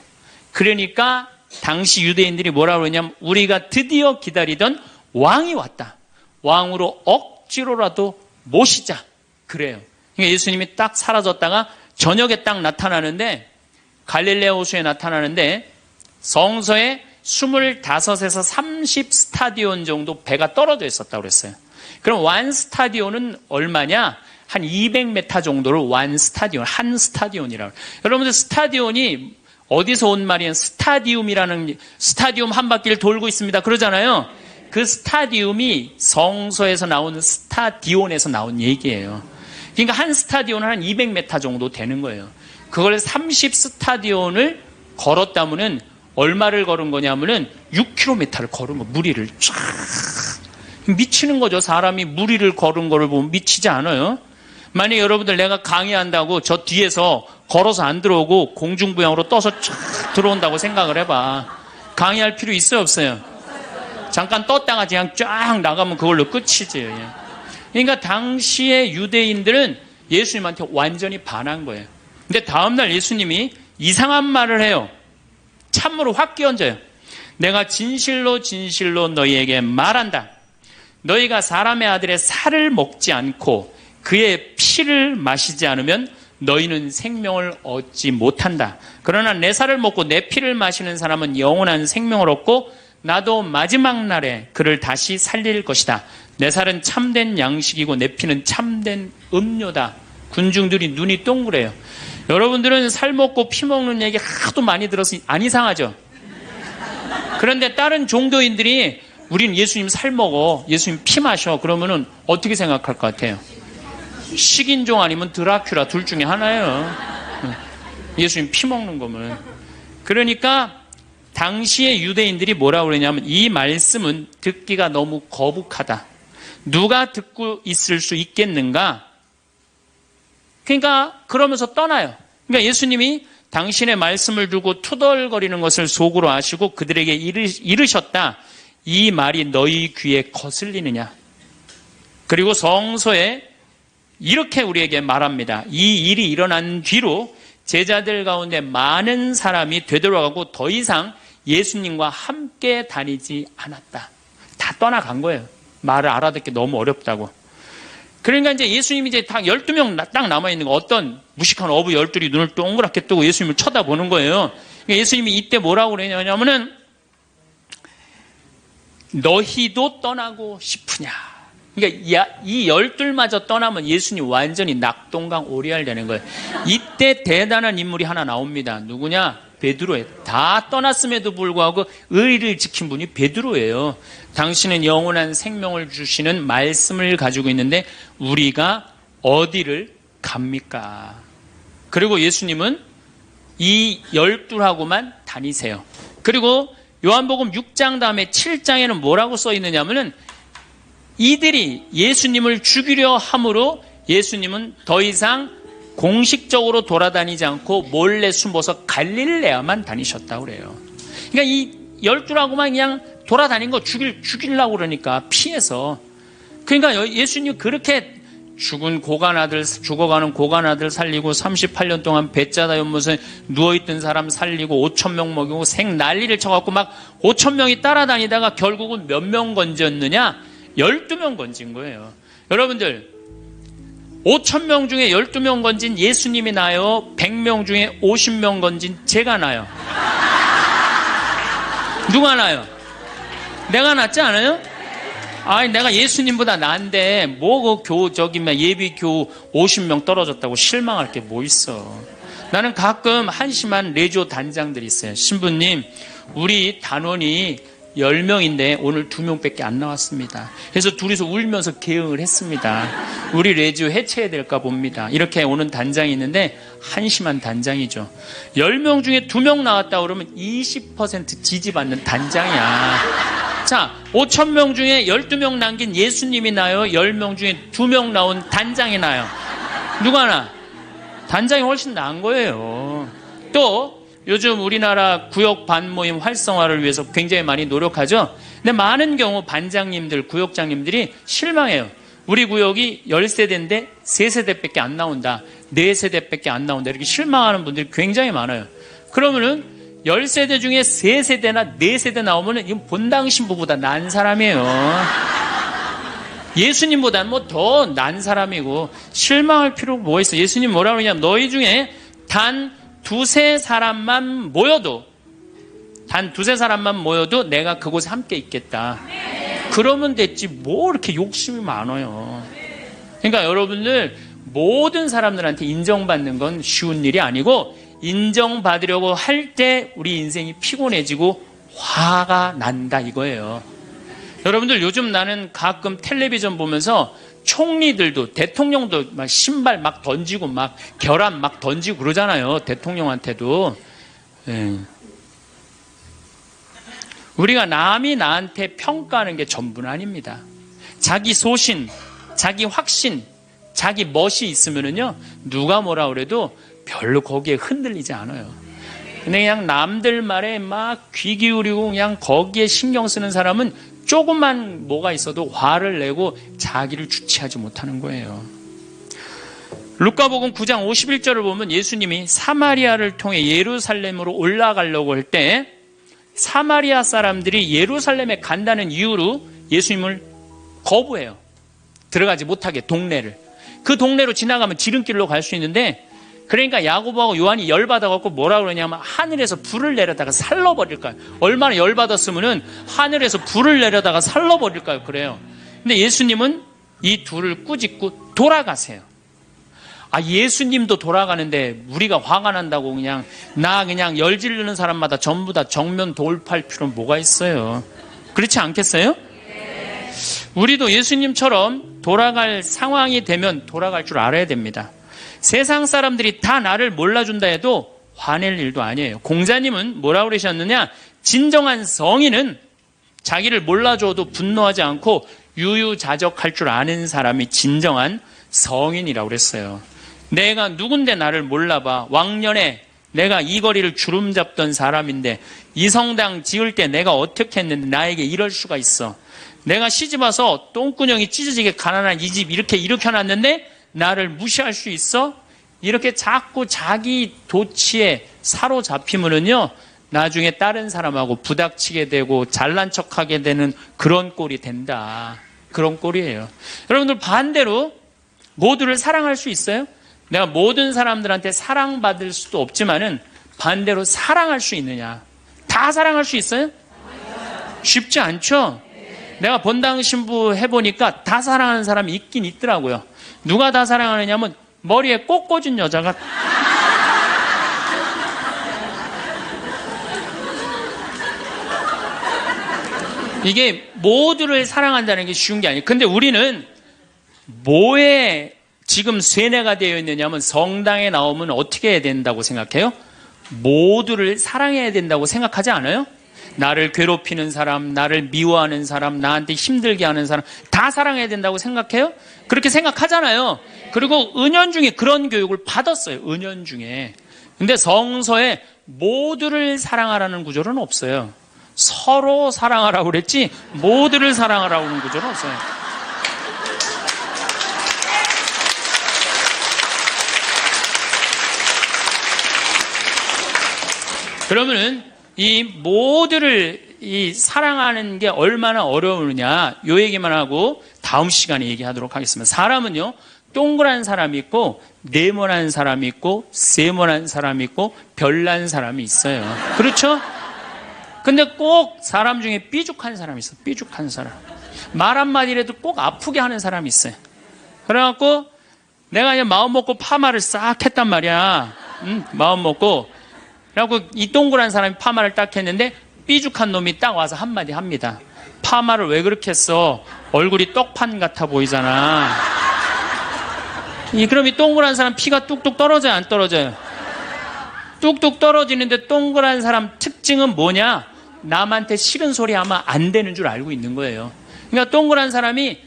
그러니까 당시 유대인들이 뭐라고 그러냐면, 우리가 드디어 기다리던 왕이 왔다. 왕으로 억지로라도 모시자. 그래요. 그러니까 예수님이 딱 사라졌다가 저녁에 딱 나타나는데, 갈릴레아 호수에 나타나는데 성서에 25에서 30 스타디온 정도 배가 떨어져 있었다고 그랬어요. 그럼 완 스타디온은 얼마냐? 한 200m 정도를 완 스타디온, 한 스타디온이라고. 여러분들 스타디온이 어디서 온 말이에요? 스타디움이라는, 스타디움 한 바퀴를 돌고 있습니다. 그러잖아요. 그 스타디움이 성서에서 나오는 스타디온에서 나온 얘기예요. 그러니까 한 스타디온은 한 200m 정도 되는 거예요. 그걸 30 스타디온을 걸었다면은 얼마를 걸은 거냐면은 6km를 걸은 거, 무리를 쫙. 미치는 거죠. 사람이 무리를 걸은 거를 보면 미치지 않아요? 만약 여러분들 내가 강의한다고 저 뒤에서 걸어서 안 들어오고 공중부양으로 떠서 쫙 들어온다고 생각을 해봐. 강의할 필요 있어요, 없어요? 잠깐 떴다가 그냥 쫙 나가면 그걸로 끝이지. 그러니까 당시의 유대인들은 예수님한테 완전히 반한 거예요. 근데 다음날 예수님이 이상한 말을 해요. 참으로 확 끼얹어요. 내가 진실로 진실로 너희에게 말한다. 너희가 사람의 아들의 살을 먹지 않고 그의 피를 마시지 않으면 너희는 생명을 얻지 못한다. 그러나 내 살을 먹고 내 피를 마시는 사람은 영원한 생명을 얻고 나도 마지막 날에 그를 다시 살릴 것이다. 내 살은 참된 양식이고 내 피는 참된 음료다. 군중들이 눈이 동그래요. 여러분들은 살 먹고 피 먹는 얘기 하도 많이 들어서 안 이상하죠? 그런데 다른 종교인들이 우린 예수님 살 먹어, 예수님 피 마셔, 그러면은 어떻게 생각할 것 같아요? 식인종 아니면 드라큘라 둘 중에 하나예요. 예수님 피 먹는 거면. 그러니까 당시의 유대인들이 뭐라고 그러냐면, 이 말씀은 듣기가 너무 거북하다. 누가 듣고 있을 수 있겠는가? 그러니까 그러면서 떠나요. 그러니까 예수님이 당신의 말씀을 두고 투덜거리는 것을 속으로 아시고 그들에게 이르셨다. 이 말이 너희 귀에 거슬리느냐? 그리고 성서에 이렇게 우리에게 말합니다. 이 일이 일어난 뒤로 제자들 가운데 많은 사람이 되돌아가고 더 이상 예수님과 함께 다니지 않았다. 다 떠나간 거예요. 말을 알아듣기 너무 어렵다고. 그러니까 이제 예수님이 이제 딱 12명 딱 남아있는 거, 어떤 무식한 어부 12이 눈을 동그랗게 뜨고 예수님을 쳐다보는 거예요. 그러니까 예수님이 이때 뭐라고 그러냐면은, 너희도 떠나고 싶으냐. 그러니까 이 12마저 떠나면 예수님 완전히 낙동강 오리알 되는 거예요. 이때 대단한 인물이 하나 나옵니다. 누구냐? 베드로예요. 다 떠났음에도 불구하고 의리를 지킨 분이 베드로예요. 당신은 영원한 생명을 주시는 말씀을 가지고 있는데 우리가 어디를 갑니까? 그리고 예수님은 이 12하고만 다니세요. 그리고 요한복음 6장 다음에 7장에는 뭐라고 써 있느냐면은 이들이 예수님을 죽이려 함으로 예수님은 더 이상 공식적으로 돌아다니지 않고 몰래 숨어서 갈릴레아만 다니셨다고 그래요. 그러니까 이 12하고만 그냥 돌아다닌 거 죽이려고 그러니까 피해서. 그러니까 예수님 그렇게 죽어가는 고간 아들 살리고 38년 동안 배짜다 연못에 누워있던 사람 살리고 5,000명 먹이고 생 난리를 쳐갖고 막 5,000명이 따라다니다가 결국은 몇 명 건졌느냐? 12명 건진 거예요. 여러분들 5,000명 중에 12명 건진 예수님이 나요? 100명 중에 50명 건진 제가 나요? 누가 나요? 내가 낫지 않아요? 아니 내가 예수님보다 나은데 뭐 예비 교우 50명 떨어졌다고 실망할 게 뭐 있어. 나는 가끔 한심한 레지오 단장들이 있어요. 신부님 우리 단원이 10명인데 오늘 2명밖에 안 나왔습니다. 그래서 둘이서 울면서 개응을 했습니다. 우리 레지오 해체해야 될까 봅니다. 이렇게 오는 단장이 있는데 한심한 단장이죠. 10명 중에 2명 나왔다 그러면 20% 지지받는 단장이야. 자, 5,000명 중에 12명 남긴 예수님이 나요? 10명 중에 2명 나온 단장이 나요? 누가 나? 단장이 훨씬 나은 거예요. 또 요즘 우리나라 구역 반모임 활성화를 위해서 굉장히 많이 노력하죠. 근데 많은 경우 반장님들, 구역장님들이 실망해요. 우리 구역이 10세대인데 3세대밖에 안 나온다. 4세대밖에 안 나온다. 이렇게 실망하는 분들이 굉장히 많아요. 그러면은 10세대 중에 3세대나 4세대 나오면은 이건 본당 신부보다 난 사람이에요. 예수님보다는 뭐 더 난 사람이고 실망할 필요가 뭐 있어. 예수님 뭐라고 그러냐면 너희 중에 단 두세 사람만 모여도 내가 그곳에 함께 있겠다. 그러면 됐지 뭐 이렇게 욕심이 많아요. 그러니까 여러분들 모든 사람들한테 인정받는 건 쉬운 일이 아니고 인정받으려고 할 때 우리 인생이 피곤해지고 화가 난다 이거예요. 여러분들 요즘 나는 가끔 텔레비전 보면서 총리들도 대통령도 막 신발 막 던지고 막 결함 막 던지고 그러잖아요. 대통령한테도. 우리가 남이 나한테 평가하는 게 전부는 아닙니다. 자기 소신, 자기 확신, 자기 멋이 있으면은요 누가 뭐라 그래도 별로 거기에 흔들리지 않아요. 근데 그냥 남들 말에 막 귀 기울이고 그냥 거기에 신경 쓰는 사람은 조금만 뭐가 있어도 화를 내고 자기를 주체하지 못하는 거예요. 루카복음 9장 51절을 보면 예수님이 사마리아를 통해 예루살렘으로 올라가려고 할 때 사마리아 사람들이 예루살렘에 간다는 이유로 예수님을 거부해요. 들어가지 못하게 동네를. 그 동네로 지나가면 지름길로 갈 수 있는데 그러니까 야고보하고 요한이 열받아갖고 뭐라 그러냐면 하늘에서 불을 내려다가 살러버릴까요? 얼마나 열받았으면은 하늘에서 불을 내려다가 살러버릴까요? 그래요. 근데 예수님은 이 둘을 꾸짖고 돌아가세요. 아, 예수님도 돌아가는데 우리가 화가 난다고 그냥 열지르는 사람마다 전부 다 정면 돌파할 필요는 뭐가 있어요? 그렇지 않겠어요? 우리도 예수님처럼 돌아갈 상황이 되면 돌아갈 줄 알아야 됩니다. 세상 사람들이 다 나를 몰라준다 해도 화낼 일도 아니에요. 공자님은 뭐라고 그러셨느냐? 진정한 성인은 자기를 몰라줘도 분노하지 않고 유유자적할 줄 아는 사람이 진정한 성인이라고 그랬어요. 내가 누군데 나를 몰라봐. 왕년에 내가 이 거리를 주름 잡던 사람인데 이 성당 지을 때 내가 어떻게 했는데 나에게 이럴 수가 있어. 내가 시집와서 똥구녕이 찢어지게 가난한 이 집 이렇게 일으켜놨는데 나를 무시할 수 있어? 이렇게 자꾸 자기 도취에 사로잡히면은요 나중에 다른 사람하고 부닥치게 되고 잘난 척하게 되는 그런 꼴이 된다. 그런 꼴이에요. 여러분들 반대로 모두를 사랑할 수 있어요? 내가 모든 사람들한테 사랑받을 수도 없지만은 반대로 사랑할 수 있느냐? 다 사랑할 수 있어요? 쉽지 않죠? 내가 본당 신부 해보니까 다 사랑하는 사람이 있긴 있더라고요. 누가 다 사랑하느냐면 머리에 꽃 꽂은 여자가 이게 모두를 사랑한다는 게 쉬운 게 아니에요. 근데 우리는 뭐에 지금 세뇌가 되어 있느냐면 성당에 나오면 어떻게 해야 된다고 생각해요? 모두를 사랑해야 된다고 생각하지 않아요? 나를 괴롭히는 사람, 나를 미워하는 사람, 나한테 힘들게 하는 사람 다 사랑해야 된다고 생각해요? 그렇게 생각하잖아요. 그리고 은연중에 그런 교육을 받았어요. 은연중에. 근데 성서에 모두를 사랑하라는 구절은 없어요. 서로 사랑하라고 그랬지 모두를 사랑하라고 하는 구절은 없어요. 그러면은 이 모두를 사랑하는 게 얼마나 어려우느냐 요 얘기만 하고 다음 시간에 얘기하도록 하겠습니다. 사람은요 동그란 사람이 있고 네모난 사람이 있고 세모난 사람이 있고 별난 사람이 있어요. 그렇죠? 근데 꼭 사람 중에 삐죽한 사람이 있어. 삐죽한 사람. 말 한마디라도 꼭 아프게 하는 사람이 있어요. 그래갖고 내가 그냥 마음 먹고 파마를 싹 했단 말이야. 마음 먹고. 그래갖고 이 동그란 사람이 파마를 딱 했는데 삐죽한 놈이 딱 와서 한마디 합니다. 파마를 왜 그렇게 했어? 얼굴이 떡판 같아 보이잖아. 그럼 이 동그란 사람 피가 뚝뚝 떨어져요? 안 떨어져요? 뚝뚝 떨어지는데 동그란 사람 특징은 뭐냐? 남한테 싫은 소리 하면 안 되는 줄 알고 있는 거예요. 그러니까 동그란 사람이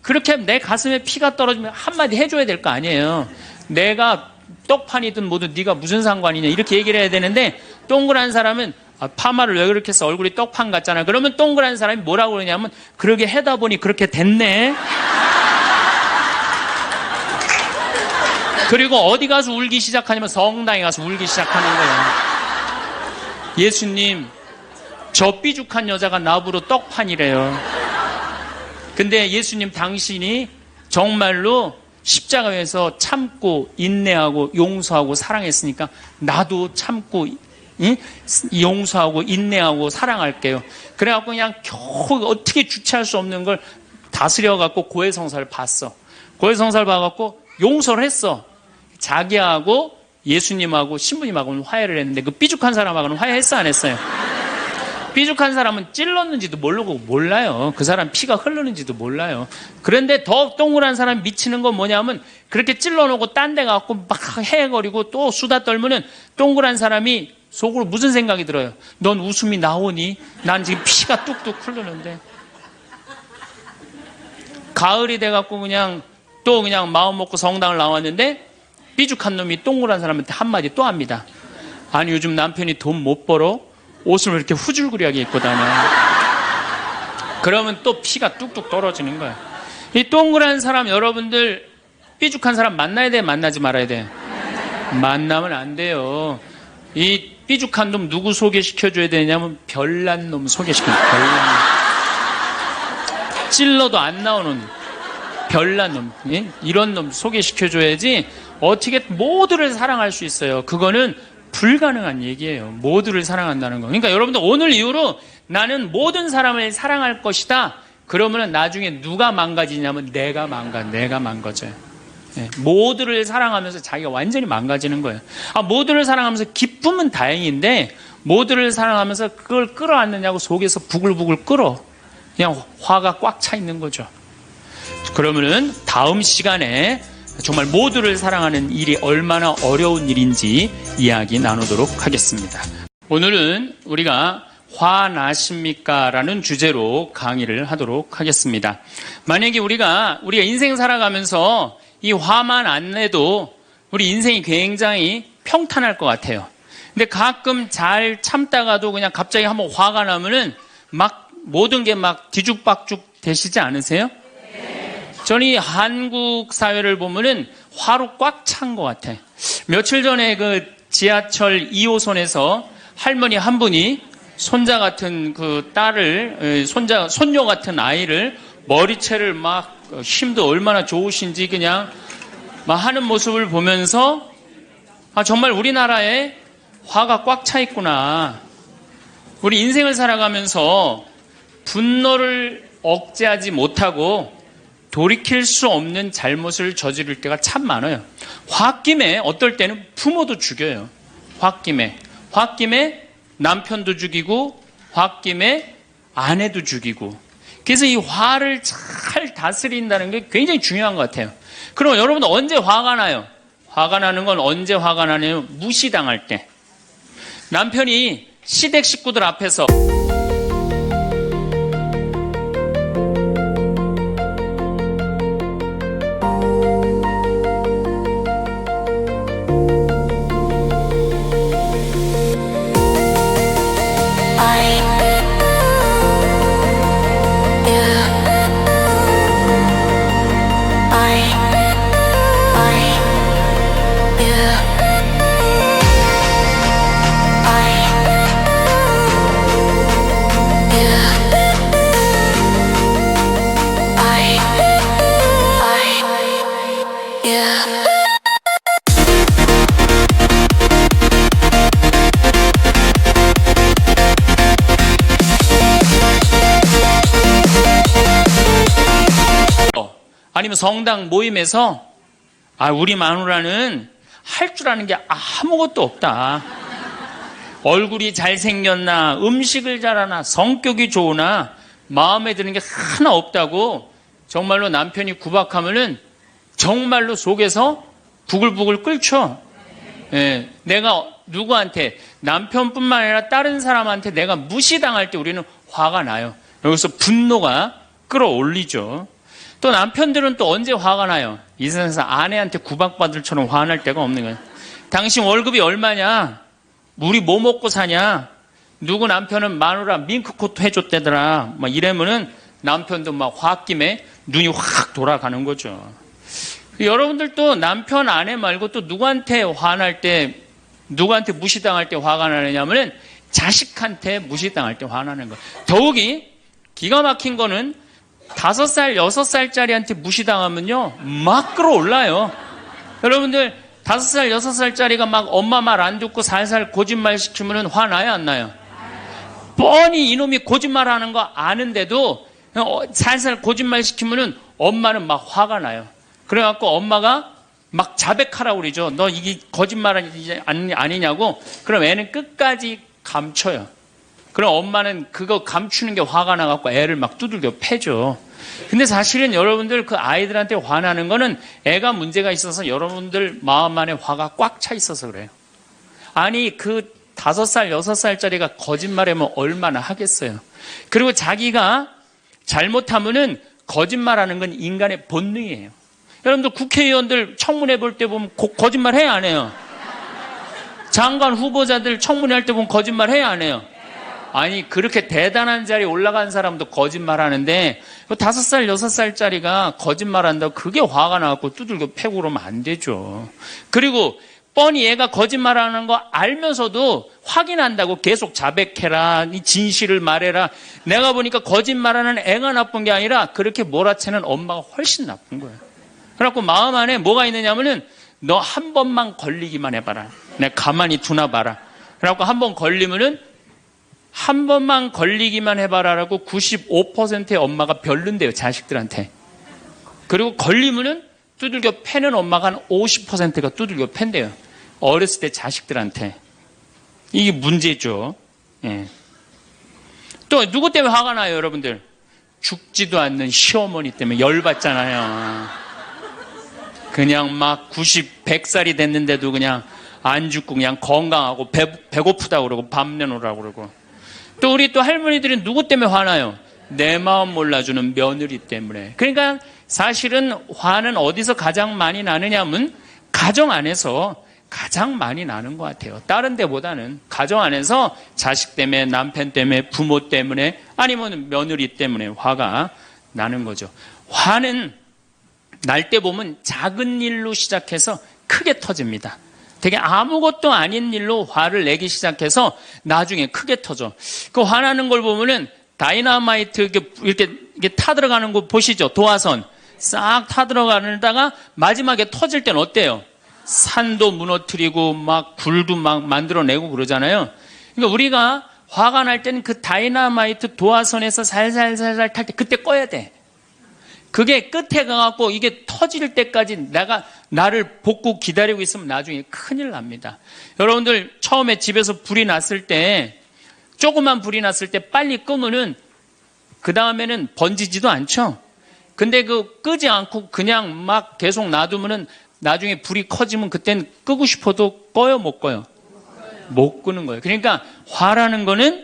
그렇게 내 가슴에 피가 떨어지면 한마디 해줘야 될 거 아니에요. 내가 떡판이든 뭐든 네가 무슨 상관이냐 이렇게 얘기를 해야 되는데 동그란 사람은 파마를 왜 그렇게 해서 얼굴이 떡판 같잖아. 그러면 동그란 사람이 뭐라고 그러냐면 그러게 해다 보니 그렇게 됐네. 그리고 어디 가서 울기 시작하냐면 성당에 가서 울기 시작하는 거예요. 예수님 저 삐죽한 여자가 나보러 떡판이래요. 근데 예수님 당신이 정말로 십자가에서 참고 인내하고 용서하고 사랑했으니까 나도 참고 용서하고 인내하고 사랑할게요. 그래갖고 그냥 겨우 어떻게 주체할 수 없는 걸 다스려갖고 고해성사를 봤어. 고해성사를 봐갖고 용서를 했어. 자기하고 예수님하고 신부님하고는 화해를 했는데 그 삐죽한 사람하고는 화해했어 안 했어요? 삐죽한 사람은 찔렀는지도 모르고 몰라요. 그 사람 피가 흐르는지도 몰라요. 그런데 더 동그란 사람이 미치는 건 뭐냐면 그렇게 찔러놓고 딴 데 가고 막 헤헤거리고 또 수다 떨면은 동그란 사람이 속으로 무슨 생각이 들어요? 넌 웃음이 나오니? 난 지금 피가 뚝뚝 흐르는데. 가을이 돼갖고 그냥 또 그냥 마음 먹고 성당을 나왔는데 삐죽한 놈이 동그란 사람한테 한마디 또 합니다. 아니 요즘 남편이 돈 못 벌어? 옷을 왜 이렇게 후줄구리하게 입고 다녀? 그러면 또 피가 뚝뚝 떨어지는 거야. 이 동그란 사람 여러분들 삐죽한 사람 만나야 돼? 만나지 말아야 돼? 만나면 안 돼요. 이 삐죽한 놈 누구 소개시켜줘야 되냐면 별난 놈 소개시켜줘야 돼. 별난 놈. 찔러도 안 나오는 별난 놈. 예? 이런 놈 소개시켜줘야지 어떻게 모두를 사랑할 수 있어요. 그거는 불가능한 얘기예요. 모두를 사랑한다는 거. 그러니까 여러분들 오늘 이후로 나는 모든 사람을 사랑할 것이다. 그러면 나중에 누가 망가지냐면 내가 망가져요. 네. 모두를 사랑하면서 자기가 완전히 망가지는 거예요. 모두를 사랑하면서 기쁨은 다행인데 모두를 사랑하면서 그걸 끌어안느냐고 속에서 부글부글 끓어. 그냥 화가 꽉 차 있는 거죠. 그러면은 다음 시간에 정말 모두를 사랑하는 일이 얼마나 어려운 일인지 이야기 나누도록 하겠습니다. 오늘은 우리가 화나십니까? 라는 주제로 강의를 하도록 하겠습니다. 만약에 우리가 인생 살아가면서 이 화만 안 내도 우리 인생이 굉장히 평탄할 것 같아요. 근데 가끔 잘 참다가도 그냥 갑자기 한번 화가 나면은 막 모든 게 막 뒤죽박죽 되시지 않으세요? 저는 이 한국 사회를 보면은 화로 꽉 찬 것 같아. 며칠 전에 그 지하철 2호선에서 할머니 한 분이 손자 같은 그 딸을, 손녀 같은 아이를 머리채를 막 힘도 얼마나 좋으신지 그냥 막 하는 모습을 보면서 정말 우리나라에 화가 꽉 차 있구나. 우리 인생을 살아가면서 분노를 억제하지 못하고 돌이킬 수 없는 잘못을 저지를 때가 참 많아요. 홧김에 어떨 때는 부모도 죽여요. 홧김에 남편도 죽이고 홧김에 아내도 죽이고 그래서 이 화를 잘 다스린다는 게 굉장히 중요한 것 같아요. 그럼 여러분도 언제 화가 나요? 화가 나는 건 언제 화가 나냐면 무시당할 때. 남편이 시댁 식구들 앞에서 아니면 성당 모임에서 우리 마누라는 할 줄 아는 게 아무것도 없다. 얼굴이 잘생겼나, 음식을 잘하나, 성격이 좋으나 마음에 드는 게 하나 없다고 정말로 남편이 구박하면은 정말로 속에서 부글부글 끓죠. 예, 내가 누구한테, 남편뿐만 아니라 다른 사람한테 내가 무시당할 때 우리는 화가 나요. 여기서 분노가 끌어올리죠. 또 남편들은 또 언제 화가 나요? 이 세상에서 아내한테 구박받을처럼 화날 때가 없는 거예요. 당신 월급이 얼마냐? 우리 뭐 먹고 사냐? 누구 남편은 마누라 밍크코트 해줬대더라. 막 이러면은 남편도 막 홧김에 눈이 확 돌아가는 거죠. 여러분들도 남편, 아내 말고 또 누구한테 화날 때, 누구한테 무시당할 때 화가 나느냐면은 자식한테 무시당할 때 화나는 거예요. 더욱이 기가 막힌 거는 5살, 6살짜리한테 무시당하면요, 막 끌어올라요. 여러분들, 5살, 6살짜리가 막 엄마 말 안 듣고 살살 거짓말 시키면 화나요, 안 나요? 뻔히 이놈이 거짓말 하는 거 아는데도 살살 거짓말 시키면 엄마는 막 화가 나요. 그래갖고 엄마가 막 자백하라고 그러죠. 너 이게 거짓말 아니냐고. 그럼 애는 끝까지 감춰요. 그럼 엄마는 그거 감추는 게 화가 나갖고 애를 막 두들겨 패죠. 근데 사실은 여러분들 그 아이들한테 화나는 거는 애가 문제가 있어서 여러분들 마음 안에 화가 꽉 차 있어서 그래요. 아니 그 5살, 6살짜리가 거짓말하면 얼마나 하겠어요. 그리고 자기가 잘못하면은 거짓말하는 건 인간의 본능이에요. 여러분들 국회의원들 청문회 볼 때 보면 거짓말 해야 안 해요? 장관 후보자들 청문회 할 때 보면 거짓말 해야 안 해요? 아니 그렇게 대단한 자리에 올라간 사람도 거짓말 하는데 5살, 6살짜리가 거짓말한다고 그게 화가 나갖고 두들겨 패고 그러면 안 되죠. 그리고 뻔히 얘가 거짓말하는 거 알면서도 확인한다고 계속 자백해라, 이 진실을 말해라. 내가 보니까 거짓말하는 애가 나쁜 게 아니라 그렇게 몰아채는 엄마가 훨씬 나쁜 거예요. 그래갖고 마음 안에 뭐가 있느냐면은 너 한 번만 걸리기만 해봐라. 내가 가만히 두나 봐라. 그래갖고 한 번 걸리면은 한 번만 걸리기만 해봐라라고 95%의 엄마가 별론데요, 자식들한테. 그리고 걸리면은 두들겨 패는 엄마가 한 50%가 두들겨 팬대요. 어렸을 때 자식들한테. 이게 문제죠. 예. 또 누구 때문에 화가 나요, 여러분들? 죽지도 않는 시어머니 때문에 열받잖아요. 그냥 막 90, 100살이 됐는데도 그냥 안 죽고 그냥 건강하고 배고프다고 그러고 밥 내놓으라고 그러고. 또 우리 또 할머니들은 누구 때문에 화나요? 내 마음 몰라주는 며느리 때문에. 그러니까 사실은 화는 어디서 가장 많이 나느냐 하면 가정 안에서 가장 많이 나는 것 같아요. 다른 데보다는 가정 안에서 자식 때문에, 남편 때문에, 부모 때문에, 아니면 며느리 때문에 화가 나는 거죠. 화는 날 때 보면 작은 일로 시작해서 크게 터집니다. 되게 아무것도 아닌 일로 화를 내기 시작해서 나중에 크게 터져. 그 화나는 걸 보면은 다이너마이트 이렇게 타들어가는 거 보시죠? 도화선. 싹 타들어가다가 마지막에 터질 땐 어때요? 산도 무너뜨리고 막 굴도 막 만들어내고 그러잖아요. 그러니까 우리가 화가 날 때는 그 다이너마이트 도화선에서 살살살살 탈 때 그때 꺼야 돼. 그게 끝에 가갖고 이게 터질 때까지 나를 복구 기다리고 있으면 나중에 큰일 납니다. 여러분들 처음에 집에서 불이 났을 때, 조그만 불이 났을 때 빨리 끄면은 그 다음에는 번지지도 않죠. 근데 끄지 않고 그냥 막 계속 놔두면은 나중에 불이 커지면 그땐 끄고 싶어도 꺼요, 못 꺼요? 못 끄는 거예요. 그러니까 화라는 거는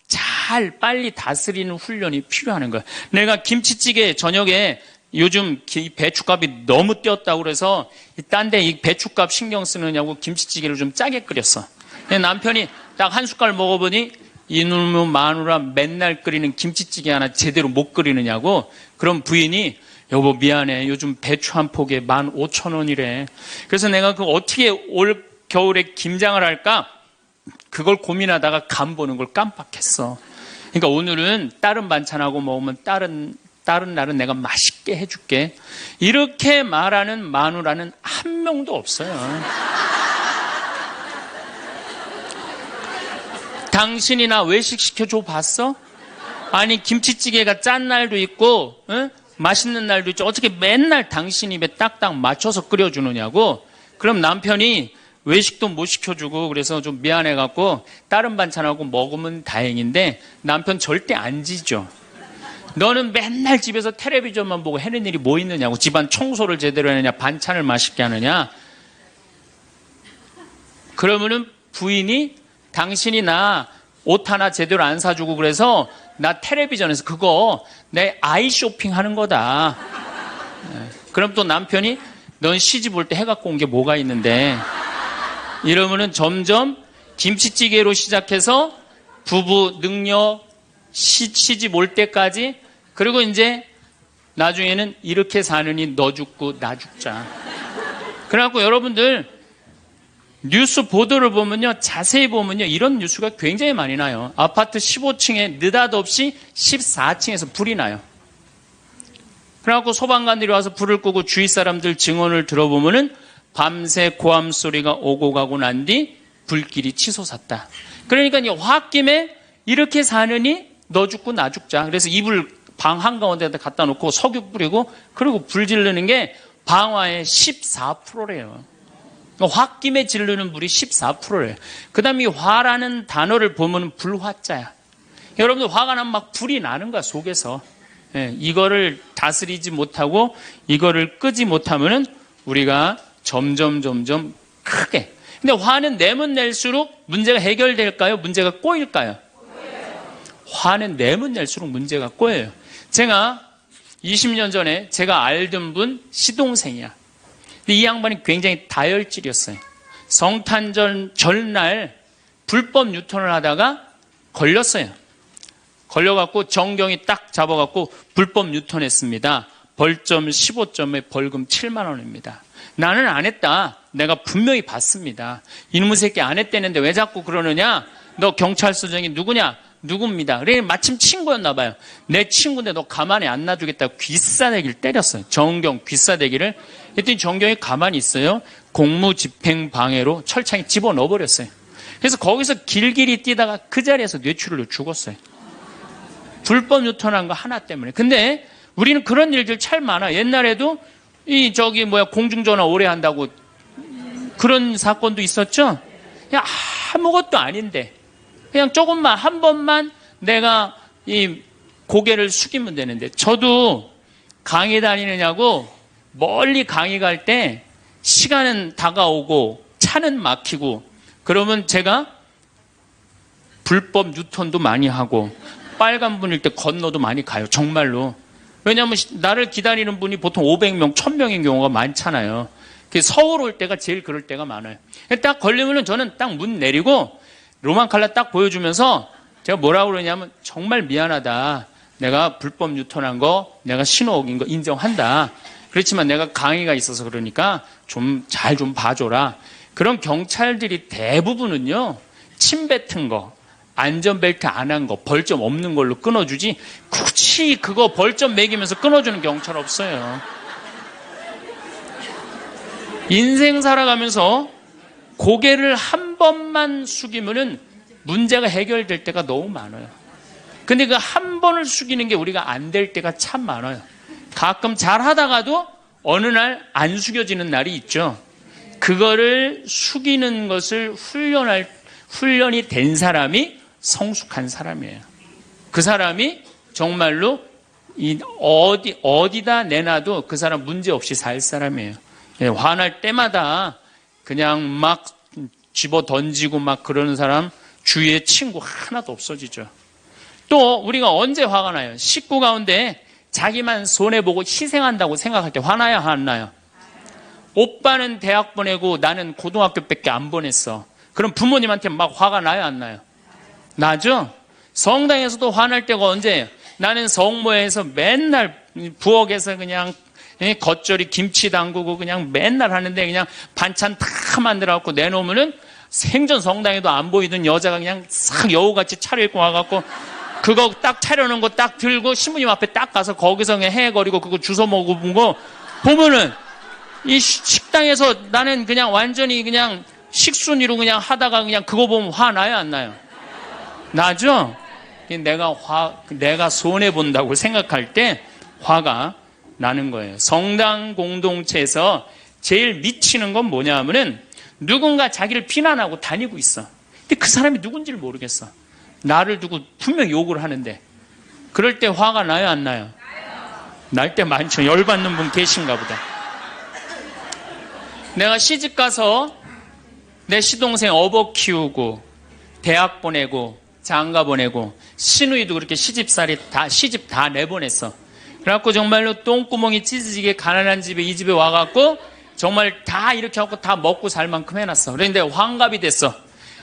잘 빨리 다스리는 훈련이 필요한 거예요. 내가 김치찌개 저녁에 요즘 배춧값이 너무 뛰었다고 그래서 딴 데 이 배춧값 신경 쓰느냐고 김치찌개를 좀 짜게 끓였어. 남편이 딱 한 숟갈 먹어보니 이놈의 마누라 맨날 끓이는 김치찌개 하나 제대로 못 끓이느냐고. 그럼 부인이 여보 미안해 요즘 배추 한 포기에 15,000원이래. 그래서 내가 어떻게 올 겨울에 김장을 할까 그걸 고민하다가 간 보는 걸 깜빡했어. 그러니까 오늘은 다른 반찬하고 먹으면 다른 날은 내가 맛있게 해줄게. 이렇게 말하는 마누라는 한 명도 없어요. 당신이나 외식 시켜줘 봤어? 아니 김치찌개가 짠 날도 있고 응? 맛있는 날도 있죠. 어떻게 맨날 당신 입에 딱딱 맞춰서 끓여주느냐고. 그럼 남편이 외식도 못 시켜주고 그래서 좀 미안해갖고 다른 반찬하고 먹으면 다행인데 남편 절대 안 지죠. 너는 맨날 집에서 텔레비전만 보고 해는 일이 뭐 있느냐고. 집안 청소를 제대로 하느냐 반찬을 맛있게 하느냐. 그러면은 부인이 당신이 나 옷 하나 제대로 안 사주고 그래서 나 텔레비전에서 그거 내 아이 쇼핑 하는 거다. 그럼 또 남편이 넌 시집 올 때 해갖고 온 게 뭐가 있는데. 이러면은 점점 김치찌개로 시작해서 부부 능력 시집 올 때까지 그리고 이제 나중에는 이렇게 사느니 너 죽고 나 죽자. 그래갖고 여러분들 뉴스 보도를 보면요 자세히 보면요 이런 뉴스가 굉장히 많이 나요. 아파트 15층에 느닷없이 14층에서 불이 나요. 그래갖고 소방관들이 와서 불을 끄고 주위 사람들 증언을 들어보면은 밤새 고함 소리가 오고 가고 난 뒤 불길이 치솟았다. 그러니까 이 홧김에 이렇게 사느니 너 죽고 나 죽자. 그래서 이불 방 한가운데다 갖다 놓고 석유 뿌리고 그리고 불 지르는 게 방화의 14%래요. 홧김에 지르는 불이 14%래요. 그 다음에 이 화라는 단어를 보면 불화자야. 여러분들 화가 나면 막 불이 나는 거야 속에서. 이거를 다스리지 못하고 이거를 끄지 못하면은 우리가 점점 크게. 근데 화는 내면 낼수록 문제가 해결될까요? 문제가 꼬일까요? 화는 내면 낼수록 문제가 꼬여요. 제가 20년 전에 제가 알던 분 시동생이야. 근데 이 양반이 굉장히 다혈질이었어요. 성탄절 전날 불법 유턴을 하다가 걸렸어요. 걸려갖고 정경이 딱 잡아갖고 불법 유턴했습니다. 벌점 15점에 벌금 7만 원입니다. 나는 안 했다. 내가 분명히 봤습니다. 이놈의 새끼 안 했다는데 왜 자꾸 그러느냐? 너 경찰서장이 누구냐? 누굽니다. 그래 마침 친구였나 봐요. 내 친구인데 너 가만히 안 놔두겠다고 귀싸대기를 때렸어요. 정경 귀싸대기를. 했더니 정경이 가만히 있어요. 공무집행방해로 철창에 집어넣어버렸어요. 그래서 거기서 길길이 뛰다가 그 자리에서 뇌출혈로 죽었어요. 불법 유턴한 거 하나 때문에. 근데 우리는 그런 일들 참 많아. 옛날에도 공중전화 오래 한다고 그런 사건도 있었죠. 그냥 아무것도 아닌데 그냥 조금만 한 번만 내가 이 고개를 숙이면 되는데. 저도 강의 다니느냐고 멀리 강의 갈 때 시간은 다가오고 차는 막히고 그러면 제가 불법 유턴도 많이 하고 빨간불일 때 건너도 많이 가요. 정말로. 왜냐하면 나를 기다리는 분이 보통 500명, 1000명인 경우가 많잖아요. 서울 올 때가 제일 그럴 때가 많아요. 딱 걸리면은 저는 딱 문 내리고 로만 칼라 딱 보여주면서 제가 뭐라고 그러냐면 정말 미안하다. 내가 불법 유턴한 거, 내가 신호 어긴 거 인정한다. 그렇지만 내가 강의가 있어서 그러니까 잘 좀 봐줘라. 그런 경찰들이 대부분은요, 침 뱉은 거, 안전벨트 안 한 거, 벌점 없는 걸로 끊어주지 굳이 그거 벌점 매기면서 끊어주는 경찰 없어요. 인생 살아가면서 고개를 한 번만 숙이면은 문제가 해결될 때가 너무 많아요. 근데 그 한 번을 숙이는 게 우리가 안 될 때가 참 많아요. 가끔 잘 하다가도 어느 날 안 숙여지는 날이 있죠. 그거를 숙이는 것을 훈련이 된 사람이 성숙한 사람이에요. 그 사람이 정말로 어디다 내놔도 그 사람 문제 없이 살 사람이에요. 예, 화날 때마다 그냥 막 집어 던지고 막 그러는 사람 주위에 친구 하나도 없어지죠. 또 우리가 언제 화가 나요? 식구 가운데 자기만 손해보고 희생한다고 생각할 때 화나요? 안 나요? 오빠는 대학 보내고 나는 고등학교밖에 안 보냈어. 그럼 부모님한테 막 화가 나요? 안 나요? 나죠? 성당에서도 화날 때가 언제예요? 나는 성모에서 맨날 부엌에서 그냥 겉절이 김치 담그고 그냥 맨날 하는데 그냥 반찬 다 만들어갖고 내놓으면은 생전 성당에도 안 보이던 여자가 그냥 싹 여우같이 차려입고 와갖고 그거 딱 차려놓은 거 딱 들고 신부님 앞에 딱 가서 거기서 그냥 헤헤거리고 그거 주워 먹어본 거 보면은 이 식당에서 나는 그냥 완전히 그냥 식순이로 그냥 하다가 그냥 그거 보면 화 나요? 안 나요? 나죠? 내가 손해본다고 생각할 때 화가 나는 거예요. 성당 공동체에서 제일 미치는 건 뭐냐 하면은 누군가 자기를 비난하고 다니고 있어. 근데 그 사람이 누군지를 모르겠어. 나를 두고 분명 욕을 하는데 그럴 때 화가 나요? 안 나요? 날 때 많죠. 열받는 분 계신가 보다. 내가 시집 가서 내 시동생 어버 키우고 대학 보내고 장가 보내고 시누이도 그렇게 시집 다 내보냈어. 그래갖고 정말로 똥구멍이 찢어지게 가난한 집에 이 집에 와갖고 정말 다 이렇게 하고 다 먹고 살 만큼 해놨어. 그런데 환갑이 됐어.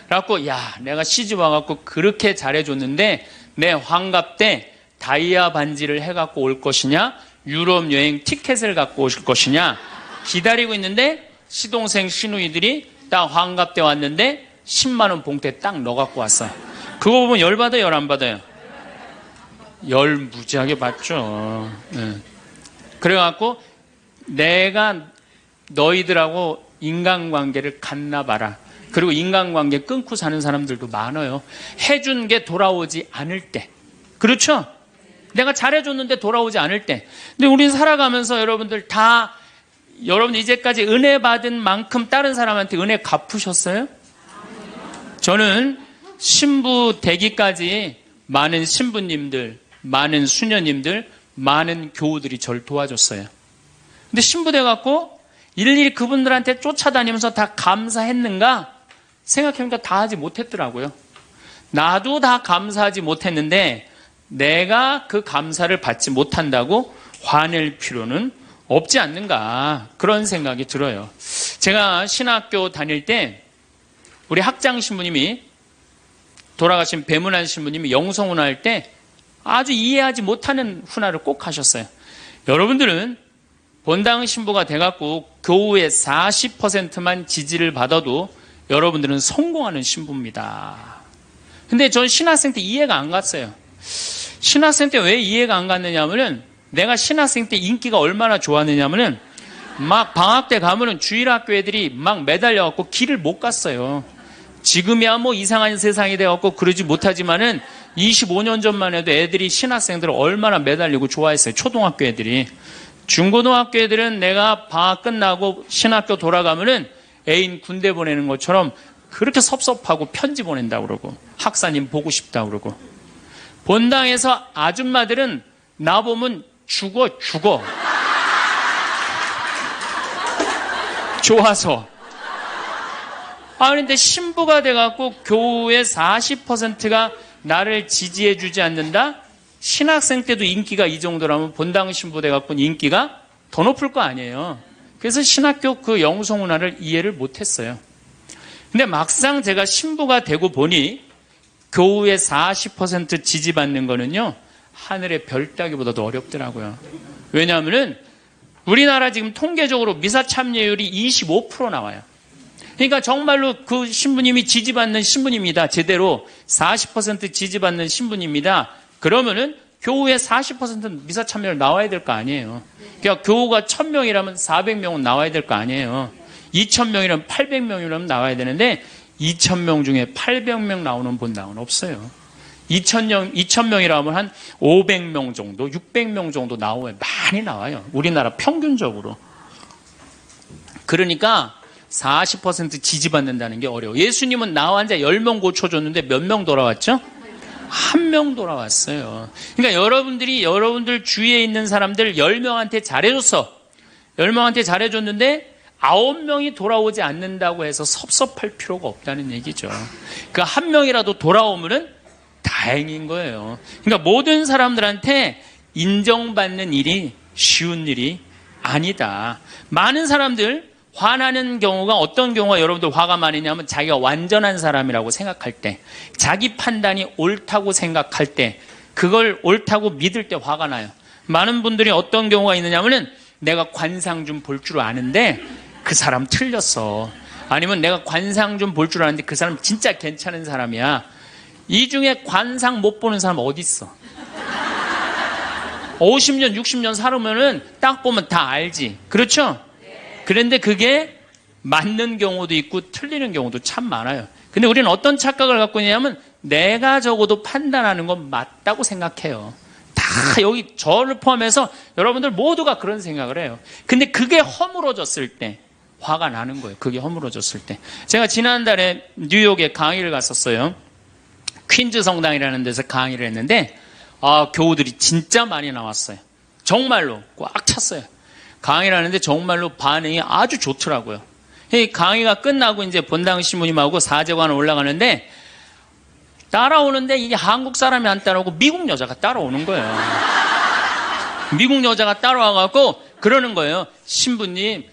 그래갖고 야 내가 시집 와갖고 그렇게 잘해줬는데 내 환갑 때 다이아 반지를 해갖고 올 것이냐 유럽 여행 티켓을 갖고 오실 것이냐 기다리고 있는데 시동생 시누이들이 딱 환갑 때 왔는데 10만 원 봉투에 딱 넣어갖고 왔어. 그거 보면 열받아요? 열 안 받아요? 열 무지하게 받죠. 네. 그래갖고 내가 너희들하고 인간관계를 갖나 봐라. 그리고 인간관계 끊고 사는 사람들도 많아요. 해준 게 돌아오지 않을 때. 그렇죠? 내가 잘해줬는데 돌아오지 않을 때. 근데 우리 살아가면서 여러분들 이제까지 은혜 받은 만큼 다른 사람한테 은혜 갚으셨어요? 저는 신부 되기까지 많은 신부님들, 많은 수녀님들, 많은 교우들이 저를 도와줬어요. 근데 신부 돼갖고 일일이 그분들한테 쫓아다니면서 다 감사했는가? 생각해보니까 다 하지 못했더라고요. 나도 다 감사하지 못했는데 내가 그 감사를 받지 못한다고 화낼 필요는 없지 않는가 그런 생각이 들어요. 제가 신학교 다닐 때 우리 학장 신부님이 돌아가신 배문환 신부님이 영성훈화 할 때 아주 이해하지 못하는 훈화를 꼭 하셨어요. 여러분들은 본당 신부가 돼갖고 교우의 40%만 지지를 받아도 여러분들은 성공하는 신부입니다. 근데 전 신학생 때 이해가 안 갔어요. 신학생 때 왜 이해가 안 갔느냐면은 내가 신학생 때 인기가 얼마나 좋았느냐면은 막 방학 때 가면은 주일학교 애들이 막 매달려갖고 길을 못 갔어요. 지금이야 뭐 이상한 세상이 돼갖고 그러지 못하지만은 25년 전만 해도 애들이 신학생들을 얼마나 매달리고 좋아했어요. 초등학교 애들이. 중고등학교 애들은 내가 방학 끝나고 신학교 돌아가면은 애인 군대 보내는 것처럼 그렇게 섭섭하고 편지 보낸다고 그러고 학사님 보고 싶다고 그러고 본당에서 아줌마들은 나보면 죽어 좋아서. 그런데 신부가 돼갖고 교우의 40%가 나를 지지해주지 않는다? 신학생 때도 인기가 이 정도라면 본당 신부 돼갖고 인기가 더 높을 거 아니에요. 그래서 신학교 그 영성훈화를 이해를 못했어요. 근데 막상 제가 신부가 되고 보니 교우의 40% 지지받는 거는요 하늘의 별 따기보다도 어렵더라고요. 왜냐하면은 우리나라 지금 통계적으로 미사 참여율이 25% 나와요. 그러니까 정말로 그 신부님이 지지받는 신부님이다. 제대로 40% 지지받는 신부님이다. 그러면은 교우의 40% 미사 참여율 나와야 될 거 아니에요. 그러니까 교우가 1000명이라면 400명은 나와야 될 거 아니에요. 2000명이라면 800명이라면 나와야 되는데 2000명 중에 800명 나오는 본당은 없어요. 2000명이라면 한 500명 정도, 600명 정도 나와요. 많이 나와요. 우리나라 평균적으로. 그러니까 40% 지지받는다는 게 어려워. 예수님은 나 환자 10명 고쳐줬는데 몇 명 돌아왔죠? 한 명 돌아왔어요. 그러니까 여러분들이 여러분들 주위에 있는 사람들 10명한테 잘해줬어. 10명한테 잘해줬는데 9명이 돌아오지 않는다고 해서 섭섭할 필요가 없다는 얘기죠. 그 한 명이라도 돌아오면은 다행인 거예요. 그러니까 모든 사람들한테 인정받는 일이 쉬운 일이 아니다. 많은 사람들 화나는 경우가 어떤 경우가 여러분들 화가 많으냐면 자기가 완전한 사람이라고 생각할 때, 자기 판단이 옳다고 생각할 때, 그걸 옳다고 믿을 때 화가 나요. 많은 분들이 어떤 경우가 있느냐면은 내가 관상 좀 볼 줄 아는데 그 사람 틀렸어. 아니면 내가 관상 좀 볼 줄 아는데 그 사람 진짜 괜찮은 사람이야. 이 중에 관상 못 보는 사람 어디 있어? 50년, 60년 살으면은 딱 보면 다 알지. 그렇죠? 그런데 그게 맞는 경우도 있고 틀리는 경우도 참 많아요. 근데 우리는 어떤 착각을 갖고 있냐면 내가 적어도 판단하는 건 맞다고 생각해요. 다 여기 저를 포함해서 여러분들 모두가 그런 생각을 해요. 근데 그게 허물어졌을 때 화가 나는 거예요. 그게 허물어졌을 때. 제가 지난달에 뉴욕에 강의를 갔었어요. 퀸즈 성당이라는 데서 강의를 했는데 교우들이 진짜 많이 나왔어요. 정말로 꽉 찼어요. 강의를 하는데 정말로 반응이 아주 좋더라고요. 강의가 끝나고 이제 본당 신부님하고 사제관을 올라가는데 따라오는데 이게 한국 사람이 안 따라오고 미국 여자가 따라오는 거예요. 미국 여자가 따라와갖고 그러는 거예요. 신부님,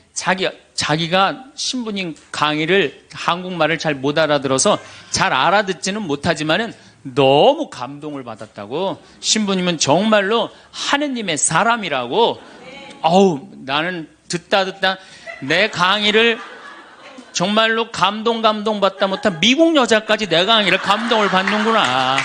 자기가 신부님 강의를 한국말을 잘 못 알아들어서 잘 알아듣지는 못하지만은 너무 감동을 받았다고. 신부님은 정말로 하느님의 사람이라고. 나는 듣다 내 강의를 정말로 감동받다 못한 미국 여자까지 내 강의를 감동을 받는구나.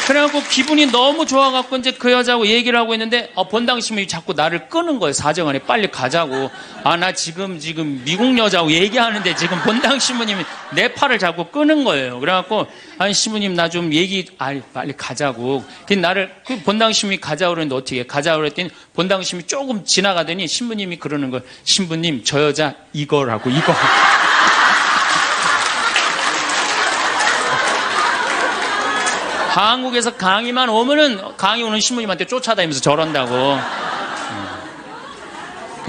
그래갖고 기분이 너무 좋아갖고 이제 그 여자하고 얘기를 하고 있는데 본당 신부님이 자꾸 나를 끄는 거예요. 사정안에 빨리 가자고. 나 지금 미국 여자하고 얘기하는데 지금 본당 신부님이 내 팔을 자꾸 끄는 거예요. 그래갖고 아니 신부님 나 좀 빨리 가자고. 나를 본당 신부님이 가자고 그랬는데 어떻게 해? 가자고 그랬더니 본당 신부님이 조금 지나가더니 신부님이 그러는 거예요. 신부님 저 여자 이거라고 이거. 한국에서 강의만 오면은 강의 오는 신부님한테 쫓아다니면서 저런다고.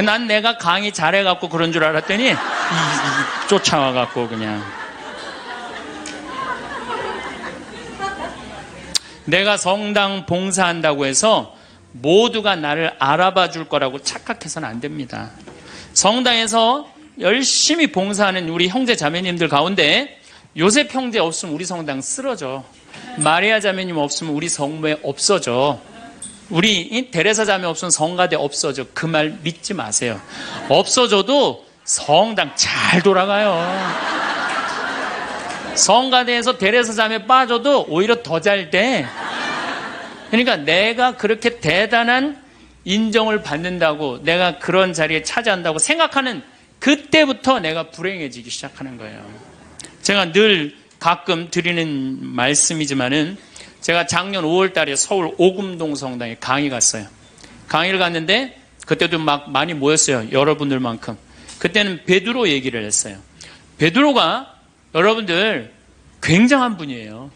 난 내가 강의 잘해갖고 그런 줄 알았더니 쫓아와갖고 그냥. 내가 성당 봉사한다고 해서 모두가 나를 알아봐 줄 거라고 착각해서는 안 됩니다. 성당에서 열심히 봉사하는 우리 형제 자매님들 가운데 요셉 형제 없으면 우리 성당 쓰러져. 마리아 자매님 없으면 우리 성모에 없어져. 우리 데레사 자매 없으면 성가대 없어져. 그 말 믿지 마세요. 없어져도 성당 잘 돌아가요. 성가대에서 데레사 자매 빠져도 오히려 더 잘 돼. 그러니까 내가 그렇게 대단한 인정을 받는다고, 내가 그런 자리에 차지한다고 생각하는 그때부터 내가 불행해지기 시작하는 거예요. 제가 늘 가끔 드리는 말씀이지만은 제가 작년 5월 달에 서울 오금동 성당에 강의 갔어요. 강의를 갔는데 그때도 막 많이 모였어요. 여러분들만큼. 그때는 베드로 얘기를 했어요. 베드로가 여러분들 굉장한 분이에요.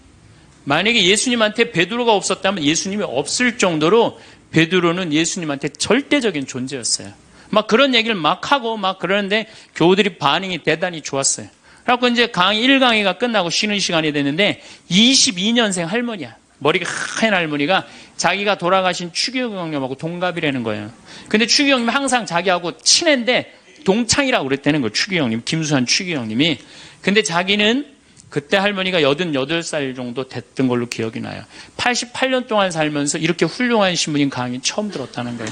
만약에 예수님한테 베드로가 없었다면 예수님이 없을 정도로 베드로는 예수님한테 절대적인 존재였어요. 막 그런 얘기를 막 하고 막 그러는데 교우들이 반응이 대단히 좋았어요. 그래갖고 이제 1강의가 끝나고 쉬는 시간이 됐는데 22년생 할머니야. 머리가 하얀 할머니가 자기가 돌아가신 추기영 형님하고 동갑이라는 거예요. 근데 추기영 형님이 항상 자기하고 친한데 동창이라고 그랬다는 거예요. 추기영 형님, 김수환 추기영 형님이. 근데 자기는 그때 할머니가 88살 정도 됐던 걸로 기억이 나요. 88년 동안 살면서 이렇게 훌륭한 신부님 강의 처음 들었다는 거예요.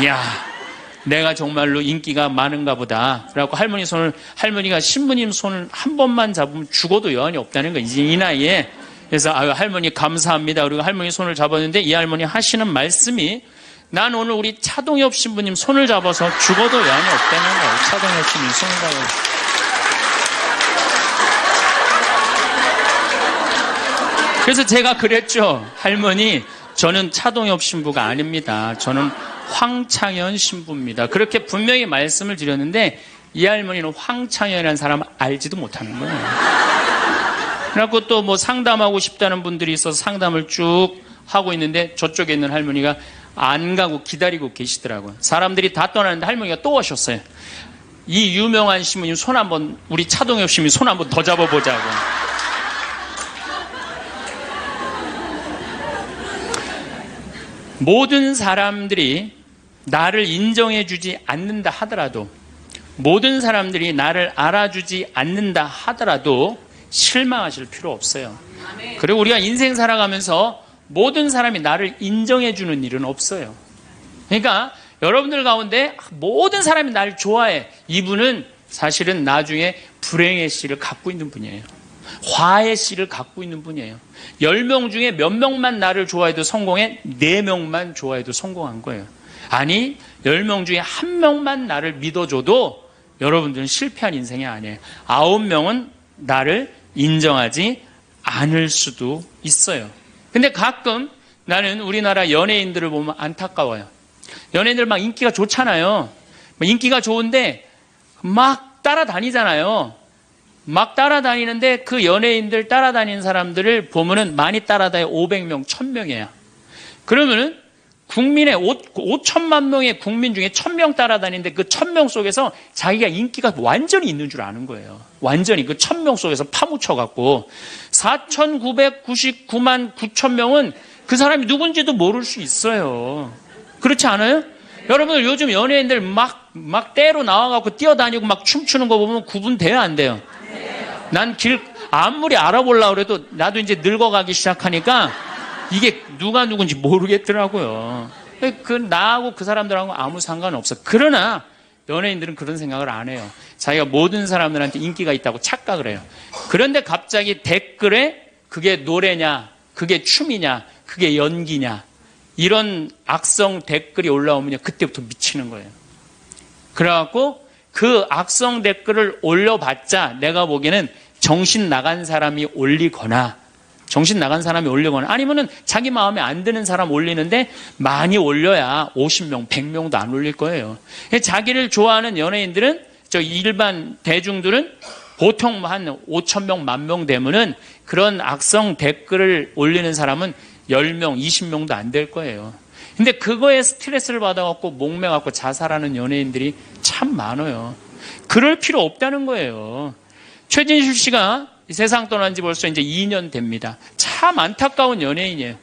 이야. 내가 정말로 인기가 많은가 보다. 그래갖고 할머니가 신부님 손을 한 번만 잡으면 죽어도 여한이 없다는 거예요. 이제 이 나이에. 그래서 할머니 감사합니다. 그리고 할머니 손을 잡았는데 이 할머니 하시는 말씀이 난 오늘 우리 차동엽 신부님 손을 잡아서 죽어도 여한이 없다는 거예요. 차동엽 신부님 손을 잡아서. 그래서 제가 그랬죠. 할머니, 저는 차동엽 신부가 아닙니다. 저는 황창현 신부입니다. 그렇게 분명히 말씀을 드렸는데 이 할머니는 황창현이라는 사람 알지도 못하는 거예요. 그래갖고 또 뭐 상담하고 싶다는 분들이 있어서 상담을 쭉 하고 있는데 저쪽에 있는 할머니가 안 가고 기다리고 계시더라고요. 사람들이 다 떠나는데 할머니가 또 오셨어요. 이 유명한 신부님 손 한번, 우리 차동엽 신부님 손 한번 더 잡아보자고. 모든 사람들이 나를 인정해주지 않는다 하더라도, 모든 사람들이 나를 알아주지 않는다 하더라도 실망하실 필요 없어요. 그리고 우리가 인생 살아가면서 모든 사람이 나를 인정해주는 일은 없어요. 그러니까 여러분들 가운데 모든 사람이 나를 좋아해. 이분은 사실은 나중에 불행의 씨를 갖고 있는 분이에요. 화의 씨를 갖고 있는 분이에요. 10명 중에 몇 명만 나를 좋아해도 성공해? 4명만 좋아해도 성공한 거예요. 아니, 10명 중에 1명만 나를 믿어줘도 여러분들은 실패한 인생이 아니에요. 9명은 나를 인정하지 않을 수도 있어요. 근데 가끔 나는 우리나라 연예인들을 보면 안타까워요. 연예인들 막 인기가 좋잖아요. 인기가 좋은데 막 따라다니잖아요. 막 따라다니는데 그 연예인들 따라다니는 사람들을 보면은 많이 따라다녀 500명, 1000명이에요. 그러면은 국민의 5천만 명의 국민 중에 1000명 따라다니는데 그 1000명 속에서 자기가 인기가 완전히 있는 줄 아는 거예요. 완전히 그 1000명 속에서 파묻혀갖고 4999만 9천명은 그 사람이 누군지도 모를 수 있어요. 그렇지 않아요? 여러분들 요즘 연예인들 막 때로 나와갖고 뛰어다니고 막 춤추는 거 보면 구분돼요, 안 돼요? 난 아무리 알아보려고 그래도 나도 이제 늙어가기 시작하니까 이게 누가 누군지 모르겠더라고요. 나하고 그 사람들하고 아무 상관없어. 그러나 연예인들은 그런 생각을 안 해요. 자기가 모든 사람들한테 인기가 있다고 착각을 해요. 그런데 갑자기 댓글에 그게 노래냐, 그게 춤이냐, 그게 연기냐, 이런 악성 댓글이 올라오면 그때부터 미치는 거예요. 그래갖고 그 악성 댓글을 올려봤자 내가 보기에는 정신 나간 사람이 올리거나 아니면은 자기 마음에 안 드는 사람 올리는데 많이 올려야 50명, 100명도 안 올릴 거예요. 자기를 좋아하는 연예인들은, 일반 대중들은 보통 한 5,000명, 10,000명 되면은 그런 악성 댓글을 올리는 사람은 10명, 20명도 안 될 거예요. 근데 그거에 스트레스를 받아갖고 목매갖고 자살하는 연예인들이 참 많아요. 그럴 필요 없다는 거예요. 최진실 씨가 이 세상 떠난 지 벌써 이제 2년 됩니다. 참 안타까운 연예인이에요.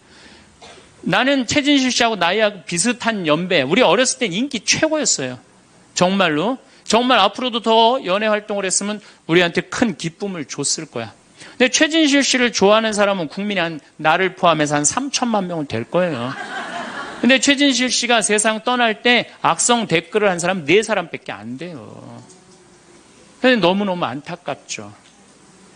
나는 최진실 씨하고 나이하고 비슷한 연배. 우리 어렸을 땐 인기 최고였어요. 정말로. 정말 앞으로도 더 연예 활동을 했으면 우리한테 큰 기쁨을 줬을 거야. 근데 최진실 씨를 좋아하는 사람은 국민이 나를 포함해서 한 3천만 명은 될 거예요. 근데 최진실 씨가 세상 떠날 때 악성 댓글을 한 사람 4사람밖에 안 돼요. 근데 너무너무 안타깝죠.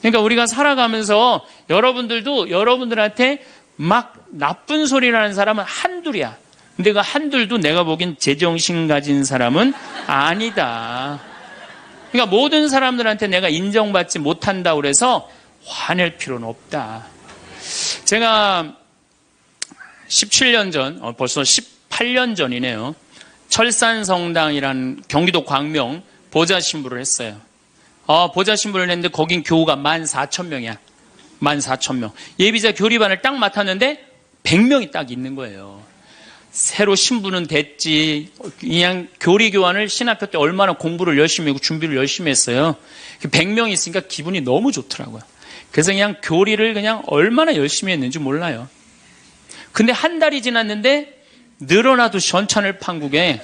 그러니까 우리가 살아가면서 여러분들도 여러분들한테 막 나쁜 소리를 하는 사람은 한둘이야. 근데 그 한둘도 내가 보기엔 제정신 가진 사람은 아니다. 그러니까 모든 사람들한테 내가 인정받지 못한다고 그래서 화낼 필요는 없다. 제가 17년 전, 벌써 18년 전이네요. 철산성당이라는 경기도 광명 보좌신부를 했어요. 보좌신부를 했는데 거긴 교우가 14,000명이야. 14,000명. 예비자 교리반을 딱 맡았는데 100명이 딱 있는 거예요. 새로 신부는 됐지. 그냥 교리교환을 신학교 때 얼마나 공부를 열심히 하고 준비를 열심히 했어요. 100명이 있으니까 기분이 너무 좋더라고요. 그래서 그냥 교리를 그냥 얼마나 열심히 했는지 몰라요. 근데 한 달이 지났는데 늘어나도 전찬을 판국에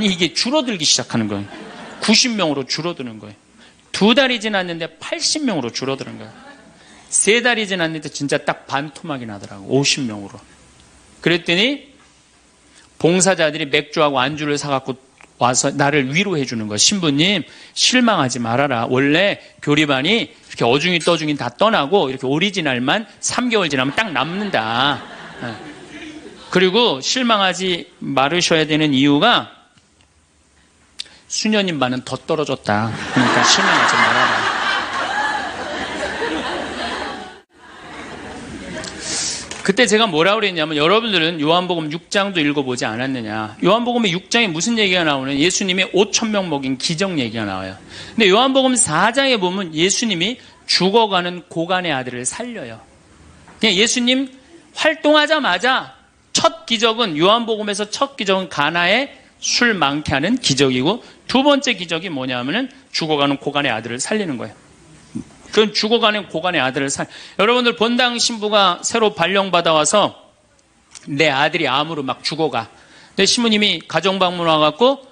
이게 줄어들기 시작하는 거예요. 90명으로 줄어드는 거예요. 2달이 지났는데 80명으로 줄어드는 거예요. 3달이 지났는데 진짜 딱 반토막이 나더라고. 50명으로. 그랬더니 봉사자들이 맥주하고 안주를 사갖고 와서 나를 위로해 주는 거예요. 신부님, 실망하지 말아라. 원래 교리반이 이렇게 어중이 떠중이 다 떠나고 이렇게 오리지널만 3개월 지나면 딱 남는다. 그리고 실망하지 말으셔야 되는 이유가 수녀님 반은 더 떨어졌다. 그러니까 실망하지 말아라. 그때 제가 뭐라고 그랬냐면, 여러분들은 요한복음 6장도 읽어보지 않았느냐. 요한복음의 6장에 무슨 얘기가 나오는, 예수님이 5,000명 먹인 기적 얘기가 나와요. 근데 요한복음 4장에 보면 예수님이 죽어가는 고간의 아들을 살려요. 그냥 예수님 활동하자마자 첫 기적은, 요한복음에서 첫 기적은 가나에 술 많게 하는 기적이고, 두 번째 기적이 뭐냐면은 죽어가는 고간의 아들을 살리는 거예요. 그건 죽어가는 고간의 아들을 여러분들 본당 신부가 새로 발령받아 와서 내 아들이 암으로 막 죽어가. 근데 신부님이 가정방문 와갖고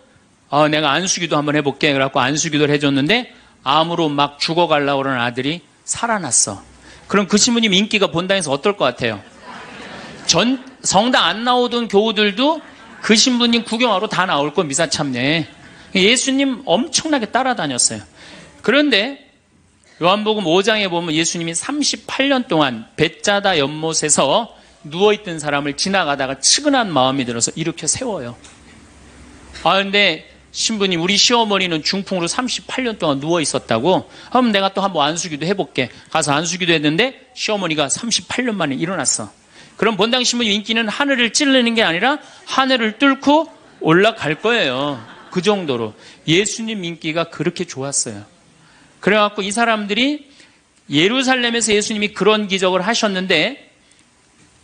내가 안수기도 한번 해볼게. 그래갖고 안수기도를 해줬는데 암으로 막 죽어가려고 그러는 아들이 살아났어. 그럼 그 신부님 인기가 본당에서 어떨 것 같아요? 성당 안 나오던 교우들도 그 신부님 구경하러 다 나올 거, 미사 참여에. 예수님 엄청나게 따라다녔어요. 그런데 요한복음 5장에 보면 예수님이 38년 동안 벳자다 연못에서 누워있던 사람을 지나가다가 측은한 마음이 들어서 일으켜 세워요. 근데 신부님, 우리 시어머니는 중풍으로 38년 동안 누워있었다고? 그럼 내가 또 한번 안수기도 해볼게. 가서 안수기도 했는데 시어머니가 38년 만에 일어났어. 그럼 본당 신부님 인기는 하늘을 찌르는 게 아니라 하늘을 뚫고 올라갈 거예요. 그 정도로 예수님 인기가 그렇게 좋았어요. 그래갖고 이 사람들이 예루살렘에서 예수님이 그런 기적을 하셨는데,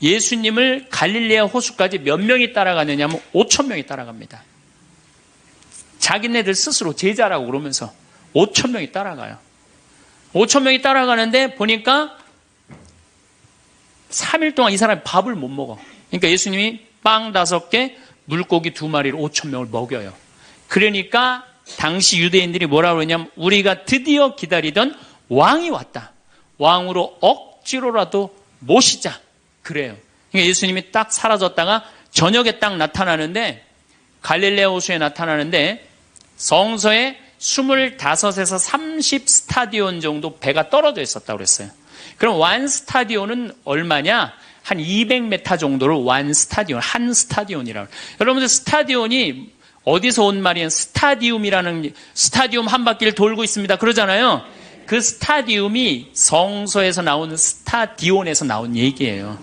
예수님을 갈릴레아 호수까지 몇 명이 따라가느냐 하면 5,000명이 따라갑니다. 자기네들 스스로 제자라고 그러면서 5,000명이 따라가요. 5,000명이 따라가는데 보니까 3일 동안 이 사람이 밥을 못 먹어. 그러니까 예수님이 빵 5개, 물고기 2마리로 5,000명을 먹여요. 그러니까 당시 유대인들이 뭐라고 그러냐면, 우리가 드디어 기다리던 왕이 왔다. 왕으로 억지로라도 모시자. 그래요. 그러니까 예수님이 딱 사라졌다가 저녁에 딱 나타나는데, 갈릴레아 호수에 나타나는데 성서에 25에서 30 스타디온 정도 배가 떨어져 있었다고 그랬어요. 그럼 완 스타디온은 얼마냐? 한 200m 정도를 완 스타디온, 한 스타디온이라고. 여러분들 스타디온이 어디서 온 말이에요? 스타디움이라는, 스타디움 한 바퀴를 돌고 있습니다. 그러잖아요. 그 스타디움이 성서에서 나오는 스타디온에서 나온 얘기예요.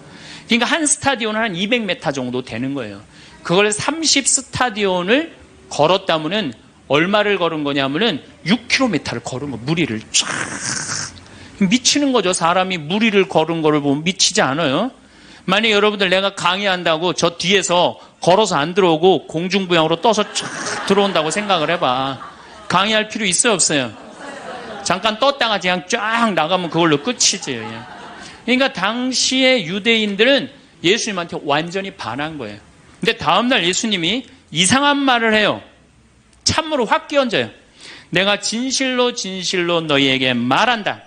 그러니까 한 스타디온은 한 200m 정도 되는 거예요. 그걸 30 스타디온을 걸었다면은 얼마를 걸은 거냐면은 6km를 걸은 거, 무리를 쫙. 미치는 거죠. 사람이 무리를 걸은 거를 보면 미치지 않아요? 만약 여러분들 내가 강의한다고 저 뒤에서 걸어서 안 들어오고 공중부양으로 떠서 쫙 들어온다고 생각을 해봐. 강의할 필요 있어요, 없어요? 잠깐 떴다가 그냥 쫙 나가면 그걸로 끝이지. 그러니까 당시의 유대인들은 예수님한테 완전히 반한 거예요. 근데 다음날 예수님이 이상한 말을 해요. 참으로 확 끼얹어요. 내가 진실로 진실로 너희에게 말한다.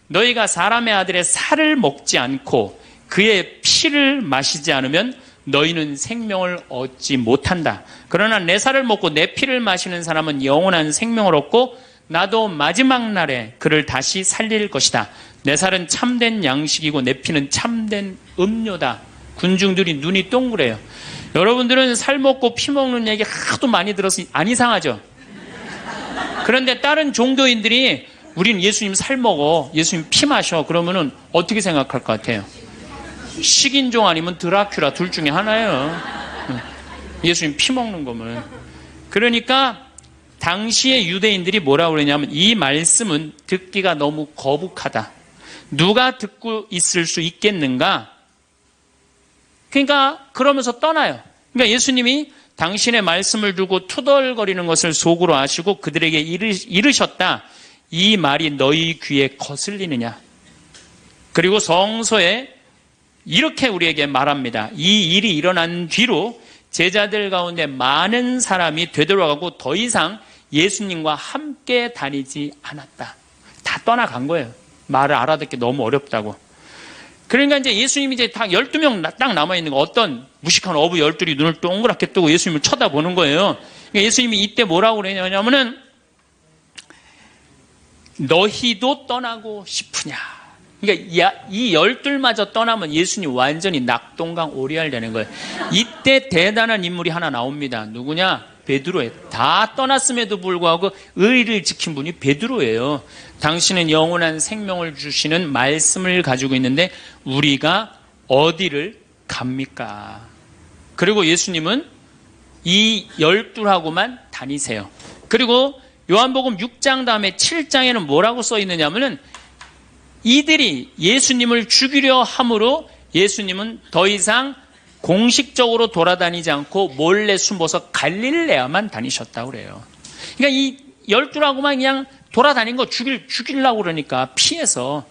너희가 사람의 아들의 살을 먹지 않고 그의 피를 마시지 않으면 너희는 생명을 얻지 못한다. 그러나 내 살을 먹고 내 피를 마시는 사람은 영원한 생명을 얻고 나도 마지막 날에 그를 다시 살릴 것이다. 내 살은 참된 양식이고 내 피는 참된 음료다. 군중들이 눈이 동그래요. 여러분들은 살 먹고 피 먹는 얘기 하도 많이 들어서 안 이상하죠? 그런데 다른 종교인들이 우린 예수님 살 먹어, 예수님 피 마셔, 그러면은 어떻게 생각할 것 같아요? 식인종 아니면 드라큘라 둘 중에 하나예요. 예수님 피 먹는 거면. 그러니까 당시의 유대인들이 뭐라고 그러냐면, 이 말씀은 듣기가 너무 거북하다. 누가 듣고 있을 수 있겠는가? 그러니까 그러면서 떠나요. 그러니까 예수님이 당신의 말씀을 두고 투덜거리는 것을 속으로 아시고 그들에게 이르셨다. 이 말이 너희 귀에 거슬리느냐? 그리고 성서에 이렇게 우리에게 말합니다. 이 일이 일어난 뒤로 제자들 가운데 많은 사람이 되돌아가고 더 이상 예수님과 함께 다니지 않았다. 다 떠나간 거예요. 말을 알아듣기 너무 어렵다고. 그러니까 이제 예수님이 이제 딱 12명 딱 남아있는 거, 어떤 무식한 어부 12이 눈을 동그랗게 뜨고 예수님을 쳐다보는 거예요. 그러니까 예수님이 이때 뭐라고 그러냐면은, 너희도 떠나고 싶으냐. 그러니까 이 12마저 떠나면 예수님 완전히 낙동강 오리알 되는 거예요. 이때 대단한 인물이 하나 나옵니다. 누구냐? 베드로예요. 다 떠났음에도 불구하고 의리를 지킨 분이 베드로예요. 당신은 영원한 생명을 주시는 말씀을 가지고 있는데 우리가 어디를 갑니까? 그리고 예수님은 이 12하고만 다니세요. 그리고 요한복음 6장 다음에 7장에는 뭐라고 써 있느냐면은 이들이 예수님을 죽이려 함으로 예수님은 더 이상 공식적으로 돌아다니지 않고 몰래 숨어서 갈릴레아만 다니셨다고 그래요. 그러니까 이 12하고만 그냥 돌아다닌 거 죽이려고 그러니까 피해서.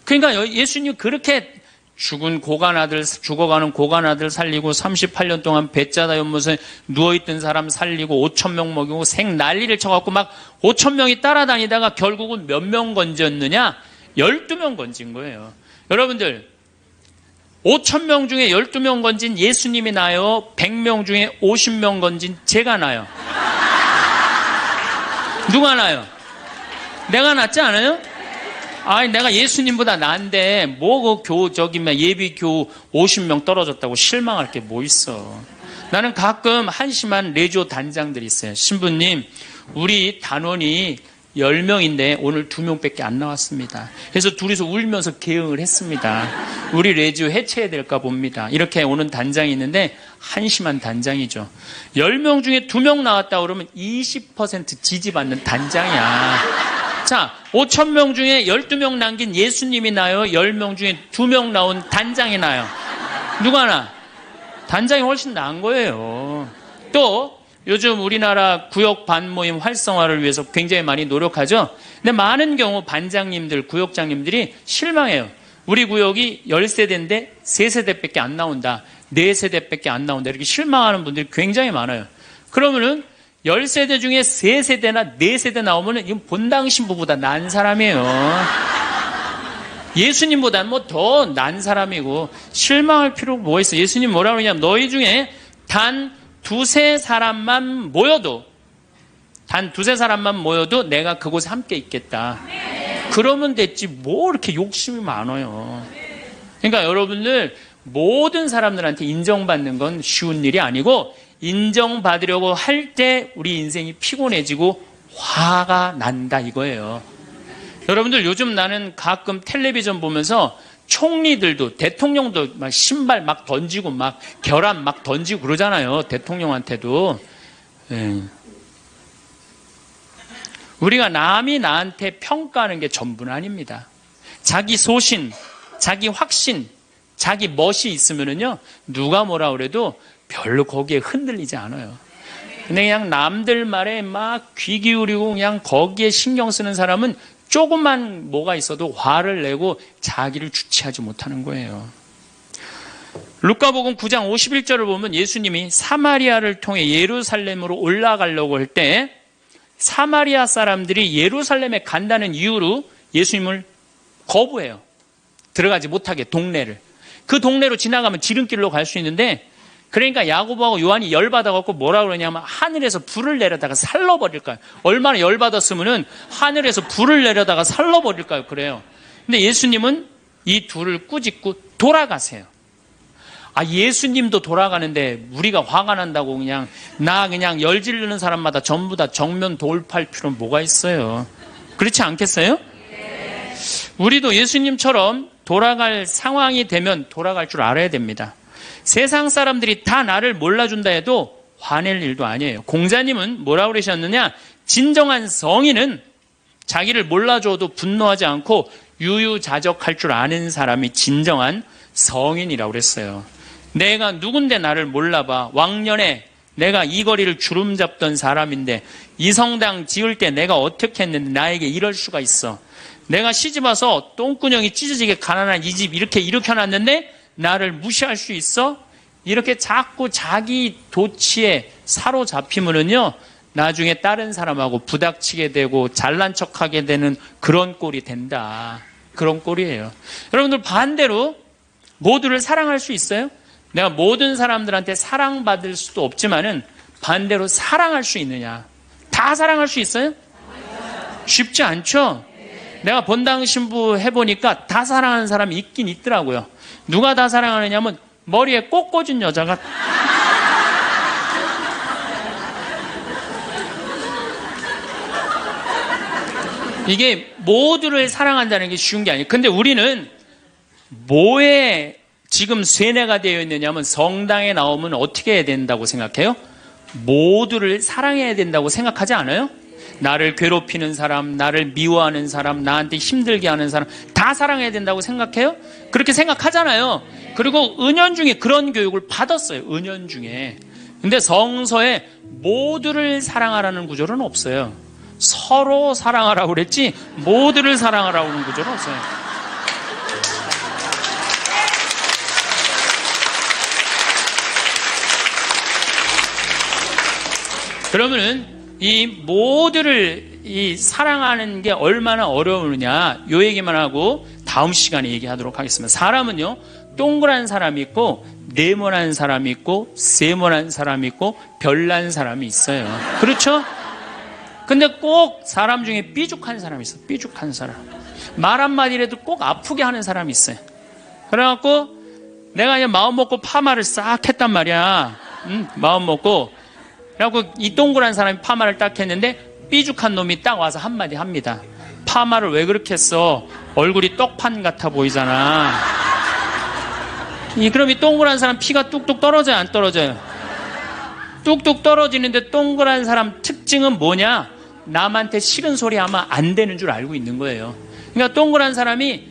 그러니까 예수님 그렇게 죽어가는 고관아들 살리고 38년 동안 배짜다 연못에 누워있던 사람 살리고 5,000명 먹이고 생 난리를 쳐갖고 막 5,000명이 따라다니다가 결국은 몇 명 건졌느냐? 12명 건진 거예요. 여러분들 5,000명 중에 12명 건진 예수님이 나요? 100명 중에 50명 건진 제가 나요? 누가 나요? 내가 낫지 않아요? 아니 내가 예수님보다 나은데 뭐 그 예비교 50명 떨어졌다고 실망할 게 뭐 있어. 나는 가끔 한심한 레지오 단장들이 있어요. 신부님 우리 단원이 10명인데 오늘 2명밖에 안 나왔습니다. 그래서 둘이서 울면서 개응을 했습니다. 우리 레지오 해체해야 될까 봅니다. 이렇게 오는 단장이 있는데 한심한 단장이죠. 10명 중에 2명 나왔다 그러면 20% 지지받는 단장이야. 자, 5,000명 중에 12명 남긴 예수님이 나요? 10명 중에 2명 나온 단장이 나요? 누가 나? 단장이 훨씬 나은 거예요. 또 요즘 우리나라 구역 반모임 활성화를 위해서 굉장히 많이 노력하죠. 근데 많은 경우 반장님들, 구역장님들이 실망해요. 우리 구역이 10세대인데 3세대밖에 안 나온다. 4세대밖에 안 나온다. 이렇게 실망하는 분들이 굉장히 많아요. 그러면은 10세대 중에 3세대나 4세대 나오면은 이건 본당 신부보다 난 사람이에요. 예수님보다는 뭐 더 난 사람이고 실망할 필요가 뭐 있어. 예수님 뭐라고 그러냐면 너희 중에 단 두세 사람만 모여도 내가 그곳에 함께 있겠다. 그러면 됐지 뭐 이렇게 욕심이 많아요. 그러니까 여러분들 모든 사람들한테 인정받는 건 쉬운 일이 아니고 인정받으려고 할 때 우리 인생이 피곤해지고 화가 난다 이거예요. 여러분들 요즘 나는 가끔 텔레비전 보면서 총리들도 대통령도 막 신발 막 던지고 막 결함 막 던지고 그러잖아요. 대통령한테도. 우리가 남이 나한테 평가하는 게 전부는 아닙니다. 자기 소신, 자기 확신, 자기 멋이 있으면은요 누가 뭐라 그래도 별로 거기에 흔들리지 않아요. 근데 그냥 남들 말에 막 귀 기울이고 그냥 거기에 신경 쓰는 사람은 조금만 뭐가 있어도 화를 내고 자기를 주체하지 못하는 거예요. 루카복음 9장 51절을 보면 예수님이 사마리아를 통해 예루살렘으로 올라가려고 할 때 사마리아 사람들이 예루살렘에 간다는 이유로 예수님을 거부해요. 들어가지 못하게 동네를. 그 동네로 지나가면 지름길로 갈 수 있는데 그러니까 야고보하고 요한이 열받아갖고 뭐라 그러냐면 하늘에서 불을 내려다가 살러버릴까요? 얼마나 열받았으면은 하늘에서 불을 내려다가 살러버릴까요? 그래요. 근데 예수님은 이 둘을 꾸짖고 돌아가세요. 아, 예수님도 돌아가는데 우리가 화가 난다고 그냥 열 지르는 사람마다 전부 다 정면 돌파할 필요는 뭐가 있어요? 그렇지 않겠어요? 우리도 예수님처럼 돌아갈 상황이 되면 돌아갈 줄 알아야 됩니다. 세상 사람들이 다 나를 몰라준다 해도 화낼 일도 아니에요. 공자님은 뭐라고 그러셨느냐? 진정한 성인은 자기를 몰라줘도 분노하지 않고 유유자적할 줄 아는 사람이 진정한 성인이라고 그랬어요. 내가 누군데 나를 몰라봐. 왕년에 내가 이 거리를 주름 잡던 사람인데 이 성당 지을 때 내가 어떻게 했는데 나에게 이럴 수가 있어. 내가 시집와서 똥구녕이 찢어지게 가난한 이 집 이렇게 일으켜놨는데 나를 무시할 수 있어? 이렇게 자꾸 자기 도취에 사로잡히면은요 나중에 다른 사람하고 부닥치게 되고 잘난 척하게 되는 그런 꼴이 된다. 그런 꼴이에요. 여러분들 반대로 모두를 사랑할 수 있어요? 내가 모든 사람들한테 사랑받을 수도 없지만은 반대로 사랑할 수 있느냐? 다 사랑할 수 있어요? 쉽지 않죠? 내가 본당 신부 해보니까 다 사랑하는 사람이 있긴 있더라고요. 누가 다 사랑하느냐면 머리에 꽃 꽂은 여자가 이게 모두를 사랑한다는 게 쉬운 게 아니에요. 근데 우리는 뭐에 지금 세뇌가 되어 있느냐면 성당에 나오면 어떻게 해야 된다고 생각해요? 모두를 사랑해야 된다고 생각하지 않아요? 나를 괴롭히는 사람, 나를 미워하는 사람, 나한테 힘들게 하는 사람 다 사랑해야 된다고 생각해요? 그렇게 생각하잖아요. 그리고 은연중에 그런 교육을 받았어요. 은연중에. 근데 성서에 모두를 사랑하라는 구절은 없어요. 서로 사랑하라고 그랬지 모두를 사랑하라고 하는 구절은 없어요. 그러면은 이 모두를 이 사랑하는 게 얼마나 어려우느냐 요 얘기만 하고 다음 시간에 얘기하도록 하겠습니다. 사람은요 동그란 사람이 있고 네모난 사람이 있고 세모난 사람이 있고 별난 사람이 있어요. 그렇죠? 근데 꼭 사람 중에 삐죽한 사람이 있어요. 삐죽한 사람. 말 한마디라도 꼭 아프게 하는 사람이 있어요. 그래갖고 내가 그냥 마음 먹고 파마를 싹 했단 말이야. 마음 먹고. 그래갖고 이 동그란 사람이 파마를 딱 했는데 삐죽한 놈이 딱 와서 한마디 합니다. 파마를 왜 그렇게 했어? 얼굴이 떡판 같아 보이잖아. 그럼 이 동그란 사람 피가 뚝뚝 떨어져요? 안 떨어져요? 뚝뚝 떨어지는데 동그란 사람 특징은 뭐냐? 남한테 싫은 소리 하면 안 되는 줄 알고 있는 거예요. 그러니까 동그란 사람이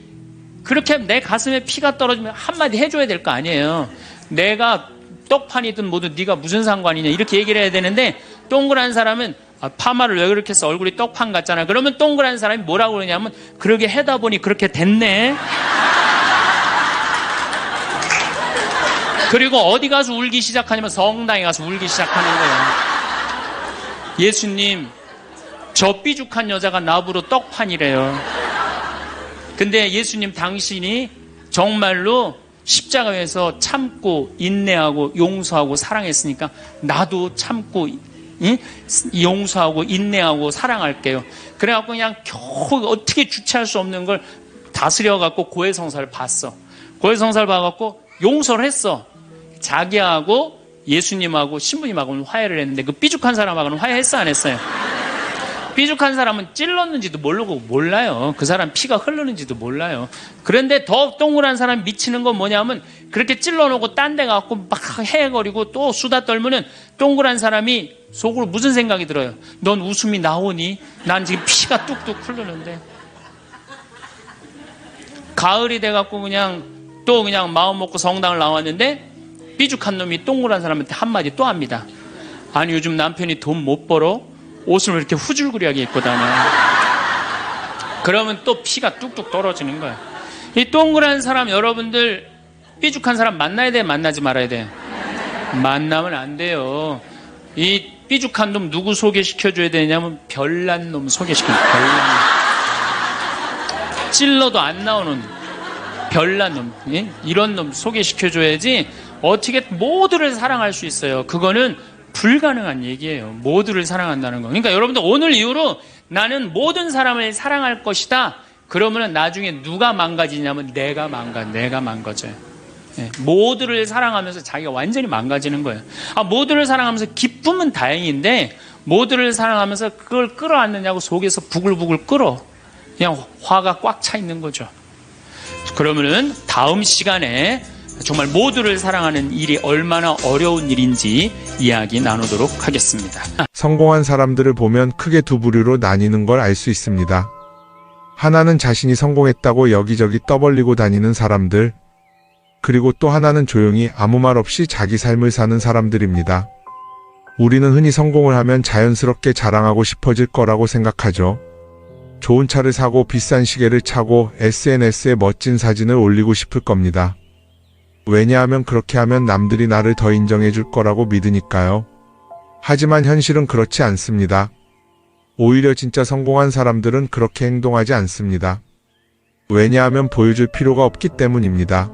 그렇게 내 가슴에 피가 떨어지면 한마디 해줘야 될 거 아니에요. 내가 떡판이든 뭐든 네가 무슨 상관이냐 이렇게 얘기를 해야 되는데 동그란 사람은 파마를 왜 그렇게 해서 얼굴이 떡판 같잖아. 그러면 동그란 사람이 뭐라고 그러냐면 그러게 해다 보니 그렇게 됐네. 그리고 어디 가서 울기 시작하냐면 성당에 가서 울기 시작하는 거예요. 예수님 저 삐죽한 여자가 나보러 떡판이래요. 근데 예수님 당신이 정말로 십자가에서 참고 인내하고 용서하고 사랑했으니까 나도 참고 용서하고 인내하고 사랑할게요. 그래갖고 그냥 겨우 어떻게 주체할 수 없는 걸 다스려갖고 고해성사를 봤어. 고해성사를 봐갖고 용서를 했어. 자기하고 예수님하고 신부님하고는 화해를 했는데 그 삐죽한 사람하고는 화해했어 안 했어요? 삐죽한 사람은 찔렀는지도 모르고 몰라요. 그 사람 피가 흐르는지도 몰라요. 그런데 더 동그란 사람이 미치는 건 뭐냐면 그렇게 찔러놓고 딴 데 가고 막 헤거리고 또 수다 떨면은 동그란 사람이 속으로 무슨 생각이 들어요? 넌 웃음이 나오니? 난 지금 피가 뚝뚝 흐르는데. 가을이 돼갖고 그냥 마음 먹고 성당을 나왔는데 삐죽한 놈이 동그란 사람한테 한마디 또 합니다. 아니 요즘 남편이 돈 못 벌어? 옷을 왜 이렇게 후줄구리하게 입고 다녀? 그러면 또 피가 뚝뚝 떨어지는 거야. 이 동그란 사람 여러분들 삐죽한 사람 만나야 돼? 만나지 말아야 돼? 만나면 안 돼요. 이 삐죽한 놈 누구 소개시켜줘야 되냐면 별난 놈 소개시켜줘야 돼. 별난 놈. 찔러도 안 나오는 별난 놈. 이런 놈 소개시켜줘야지 어떻게 모두를 사랑할 수 있어요. 그거는 불가능한 얘기예요. 모두를 사랑한다는 거. 그러니까 여러분들 오늘 이후로 나는 모든 사람을 사랑할 것이다. 그러면 나중에 누가 망가지냐면 내가 망가져요. 네, 모두를 사랑하면서 자기가 완전히 망가지는 거예요. 모두를 사랑하면서 기쁨은 다행인데 모두를 사랑하면서 그걸 끌어안느냐고 속에서 부글부글 끓어. 그냥 화가 꽉 차 있는 거죠. 그러면은 다음 시간에 정말 모두를 사랑하는 일이 얼마나 어려운 일인지 이야기 나누도록 하겠습니다. 성공한 사람들을 보면 크게 두 부류로 나뉘는 걸 알 수 있습니다. 하나는 자신이 성공했다고 여기저기 떠벌리고 다니는 사람들, 그리고 또 하나는 조용히 아무 말 없이 자기 삶을 사는 사람들입니다. 우리는 흔히 성공을 하면 자연스럽게 자랑하고 싶어질 거라고 생각하죠. 좋은 차를 사고 비싼 시계를 차고 SNS에 멋진 사진을 올리고 싶을 겁니다. 왜냐하면 그렇게 하면 남들이 나를 더 인정해 줄 거라고 믿으니까요. 하지만 현실은 그렇지 않습니다. 오히려 진짜 성공한 사람들은 그렇게 행동하지 않습니다. 왜냐하면 보여줄 필요가 없기 때문입니다.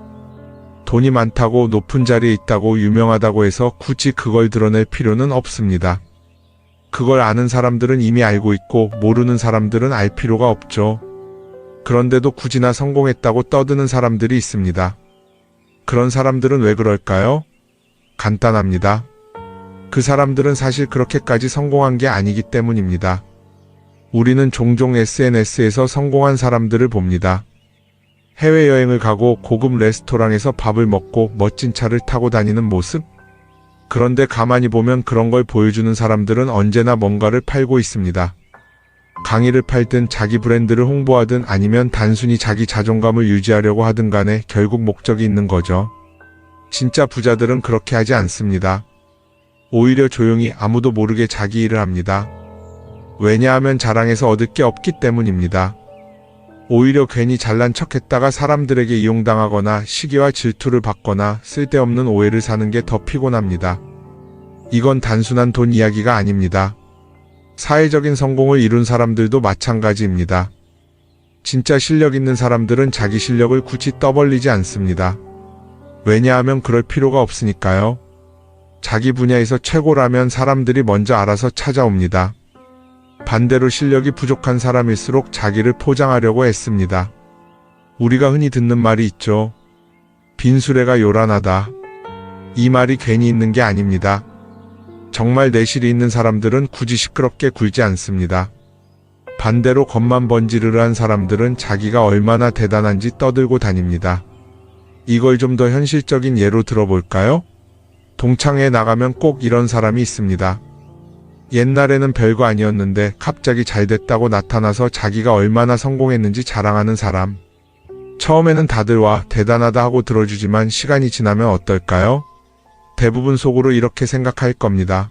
돈이 많다고 높은 자리에 있다고 유명하다고 해서 굳이 그걸 드러낼 필요는 없습니다. 그걸 아는 사람들은 이미 알고 있고 모르는 사람들은 알 필요가 없죠. 그런데도 굳이나 성공했다고 떠드는 사람들이 있습니다. 그런 사람들은 왜 그럴까요? 간단합니다. 그 사람들은 사실 그렇게까지 성공한 게 아니기 때문입니다. 우리는 종종 SNS에서 성공한 사람들을 봅니다. 해외여행을 가고 고급 레스토랑에서 밥을 먹고 멋진 차를 타고 다니는 모습? 그런데 가만히 보면 그런 걸 보여주는 사람들은 언제나 뭔가를 팔고 있습니다. 강의를 팔든 자기 브랜드를 홍보하든 아니면 단순히 자기 자존감을 유지하려고 하든 간에 결국 목적이 있는 거죠. 진짜 부자들은 그렇게 하지 않습니다. 오히려 조용히 아무도 모르게 자기 일을 합니다. 왜냐하면 자랑해서 얻을 게 없기 때문입니다. 오히려 괜히 잘난 척했다가 사람들에게 이용당하거나 시기와 질투를 받거나 쓸데없는 오해를 사는 게 더 피곤합니다. 이건 단순한 돈 이야기가 아닙니다. 사회적인 성공을 이룬 사람들도 마찬가지입니다. 진짜 실력 있는 사람들은 자기 실력을 굳이 떠벌리지 않습니다. 왜냐하면 그럴 필요가 없으니까요. 자기 분야에서 최고라면 사람들이 먼저 알아서 찾아옵니다. 반대로 실력이 부족한 사람일수록 자기를 포장하려고 애씁니다. 우리가 흔히 듣는 말이 있죠. 빈수레가 요란하다. 이 말이 괜히 있는 게 아닙니다. 정말 내실이 있는 사람들은 굳이 시끄럽게 굴지 않습니다. 반대로 겉만 번지르르한 사람들은 자기가 얼마나 대단한지 떠들고 다닙니다. 이걸 좀 더 현실적인 예로 들어볼까요? 동창회에 나가면 꼭 이런 사람이 있습니다. 옛날에는 별거 아니었는데 갑자기 잘 됐다고 나타나서 자기가 얼마나 성공했는지 자랑하는 사람. 처음에는 다들 와 대단하다 하고 들어주지만 시간이 지나면 어떨까요? 대부분 속으로 이렇게 생각할 겁니다.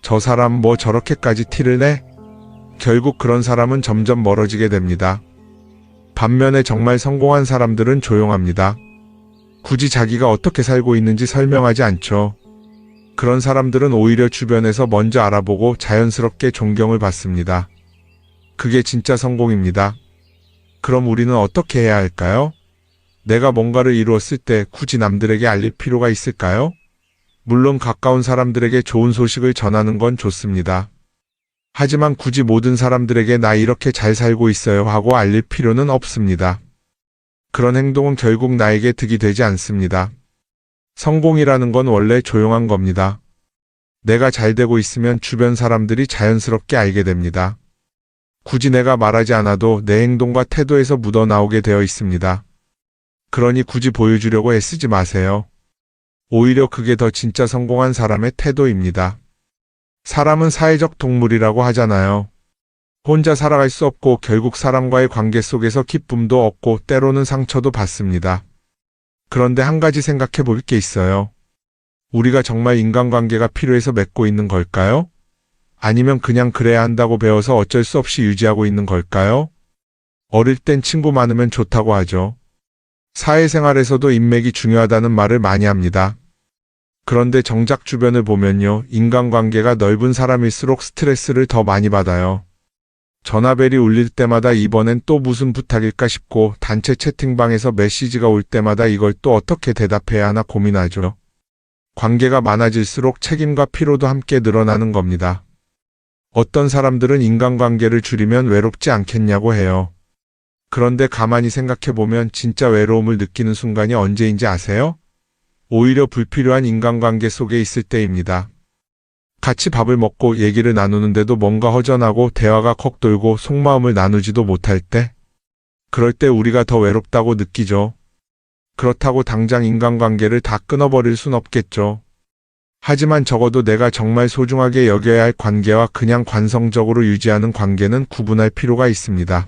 저 사람 뭐 저렇게까지 티를 내? 결국 그런 사람은 점점 멀어지게 됩니다. 반면에 정말 성공한 사람들은 조용합니다. 굳이 자기가 어떻게 살고 있는지 설명하지 않죠. 그런 사람들은 오히려 주변에서 먼저 알아보고 자연스럽게 존경을 받습니다. 그게 진짜 성공입니다. 그럼 우리는 어떻게 해야 할까요? 내가 뭔가를 이루었을 때 굳이 남들에게 알릴 필요가 있을까요? 물론 가까운 사람들에게 좋은 소식을 전하는 건 좋습니다. 하지만 굳이 모든 사람들에게 나 이렇게 잘 살고 있어요 하고 알릴 필요는 없습니다. 그런 행동은 결국 나에게 득이 되지 않습니다. 성공이라는 건 원래 조용한 겁니다. 내가 잘 되고 있으면 주변 사람들이 자연스럽게 알게 됩니다. 굳이 내가 말하지 않아도 내 행동과 태도에서 묻어나오게 되어 있습니다. 그러니 굳이 보여주려고 애쓰지 마세요. 오히려 그게 더 진짜 성공한 사람의 태도입니다. 사람은 사회적 동물이라고 하잖아요. 혼자 살아갈 수 없고 결국 사람과의 관계 속에서 기쁨도 얻고 때로는 상처도 받습니다. 그런데 한 가지 생각해 볼 게 있어요. 우리가 정말 인간관계가 필요해서 맺고 있는 걸까요? 아니면 그냥 그래야 한다고 배워서 어쩔 수 없이 유지하고 있는 걸까요? 어릴 땐 친구 많으면 좋다고 하죠. 사회생활에서도 인맥이 중요하다는 말을 많이 합니다. 그런데 정작 주변을 보면요. 인간관계가 넓은 사람일수록 스트레스를 더 많이 받아요. 전화벨이 울릴 때마다 이번엔 또 무슨 부탁일까 싶고 단체 채팅방에서 메시지가 올 때마다 이걸 또 어떻게 대답해야 하나 고민하죠. 관계가 많아질수록 책임과 피로도 함께 늘어나는 겁니다. 어떤 사람들은 인간관계를 줄이면 외롭지 않겠냐고 해요. 그런데 가만히 생각해보면 진짜 외로움을 느끼는 순간이 언제인지 아세요? 오히려 불필요한 인간관계 속에 있을 때입니다. 같이 밥을 먹고 얘기를 나누는데도 뭔가 허전하고 대화가 컥 돌고 속마음을 나누지도 못할 때? 그럴 때 우리가 더 외롭다고 느끼죠. 그렇다고 당장 인간관계를 다 끊어버릴 순 없겠죠. 하지만 적어도 내가 정말 소중하게 여겨야 할 관계와 그냥 관성적으로 유지하는 관계는 구분할 필요가 있습니다.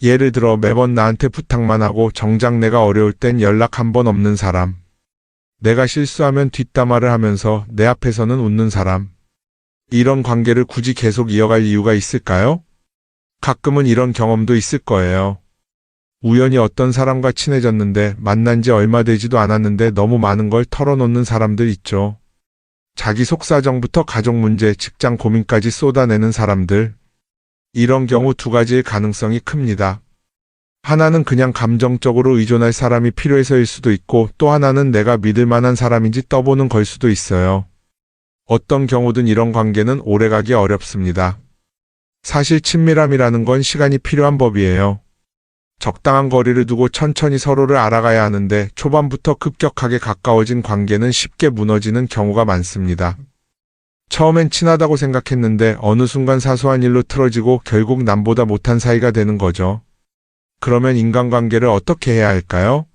예를 들어 매번 나한테 부탁만 하고 정작 내가 어려울 땐 연락 한 번 없는 사람. 내가 실수하면 뒷담화를 하면서 내 앞에서는 웃는 사람. 이런 관계를 굳이 계속 이어갈 이유가 있을까요? 가끔은 이런 경험도 있을 거예요. 우연히 어떤 사람과 친해졌는데 만난 지 얼마 되지도 않았는데 너무 많은 걸 털어놓는 사람들 있죠. 자기 속사정부터 가족 문제, 직장 고민까지 쏟아내는 사람들. 이런 경우 두 가지의 가능성이 큽니다. 하나는 그냥 감정적으로 의존할 사람이 필요해서일 수도 있고 또 하나는 내가 믿을 만한 사람인지 떠보는 걸 수도 있어요. 어떤 경우든 이런 관계는 오래가기 어렵습니다. 사실 친밀함이라는 건 시간이 필요한 법이에요. 적당한 거리를 두고 천천히 서로를 알아가야 하는데 초반부터 급격하게 가까워진 관계는 쉽게 무너지는 경우가 많습니다. 처음엔 친하다고 생각했는데 어느 순간 사소한 일로 틀어지고 결국 남보다 못한 사이가 되는 거죠. 그러면 인간관계를 어떻게 해야 할까요?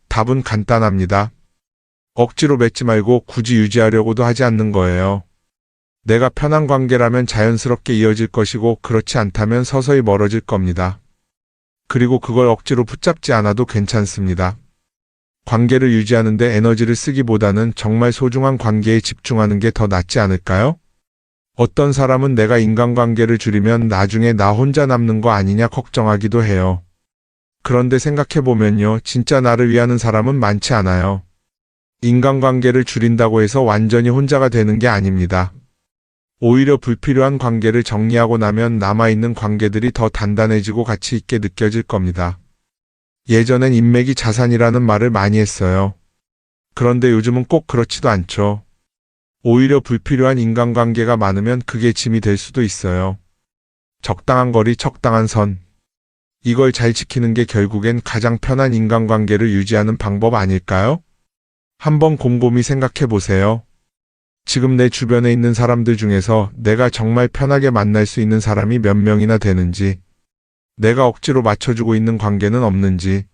답은 간단합니다. 억지로 맺지 말고 굳이 유지하려고도 하지 않는 거예요. 내가 편한 관계라면 자연스럽게 이어질 것이고 그렇지 않다면 서서히 멀어질 겁니다. 그리고 그걸 억지로 붙잡지 않아도 괜찮습니다. 관계를 유지하는데 에너지를 쓰기보다는 정말 소중한 관계에 집중하는 게 더 낫지 않을까요? 어떤 사람은 내가 인간관계를 줄이면 나중에 나 혼자 남는 거 아니냐 걱정하기도 해요. 그런데 생각해보면요, 진짜 나를 위하는 사람은 많지 않아요. 인간관계를 줄인다고 해서 완전히 혼자가 되는 게 아닙니다. 오히려 불필요한 관계를 정리하고 나면 남아있는 관계들이 더 단단해지고 가치 있게 느껴질 겁니다. 예전엔 인맥이 자산이라는 말을 많이 했어요. 그런데 요즘은 꼭 그렇지도 않죠. 오히려 불필요한 인간관계가 많으면 그게 짐이 될 수도 있어요. 적당한 거리, 적당한 선. 이걸 잘 지키는 게 결국엔 가장 편한 인간관계를 유지하는 방법 아닐까요? 한번 곰곰이 생각해 보세요. 지금 내 주변에 있는 사람들 중에서 내가 정말 편하게 만날 수 있는 사람이 몇 명이나 되는지, 내가 억지로 맞춰주고 있는 관계는 없는지,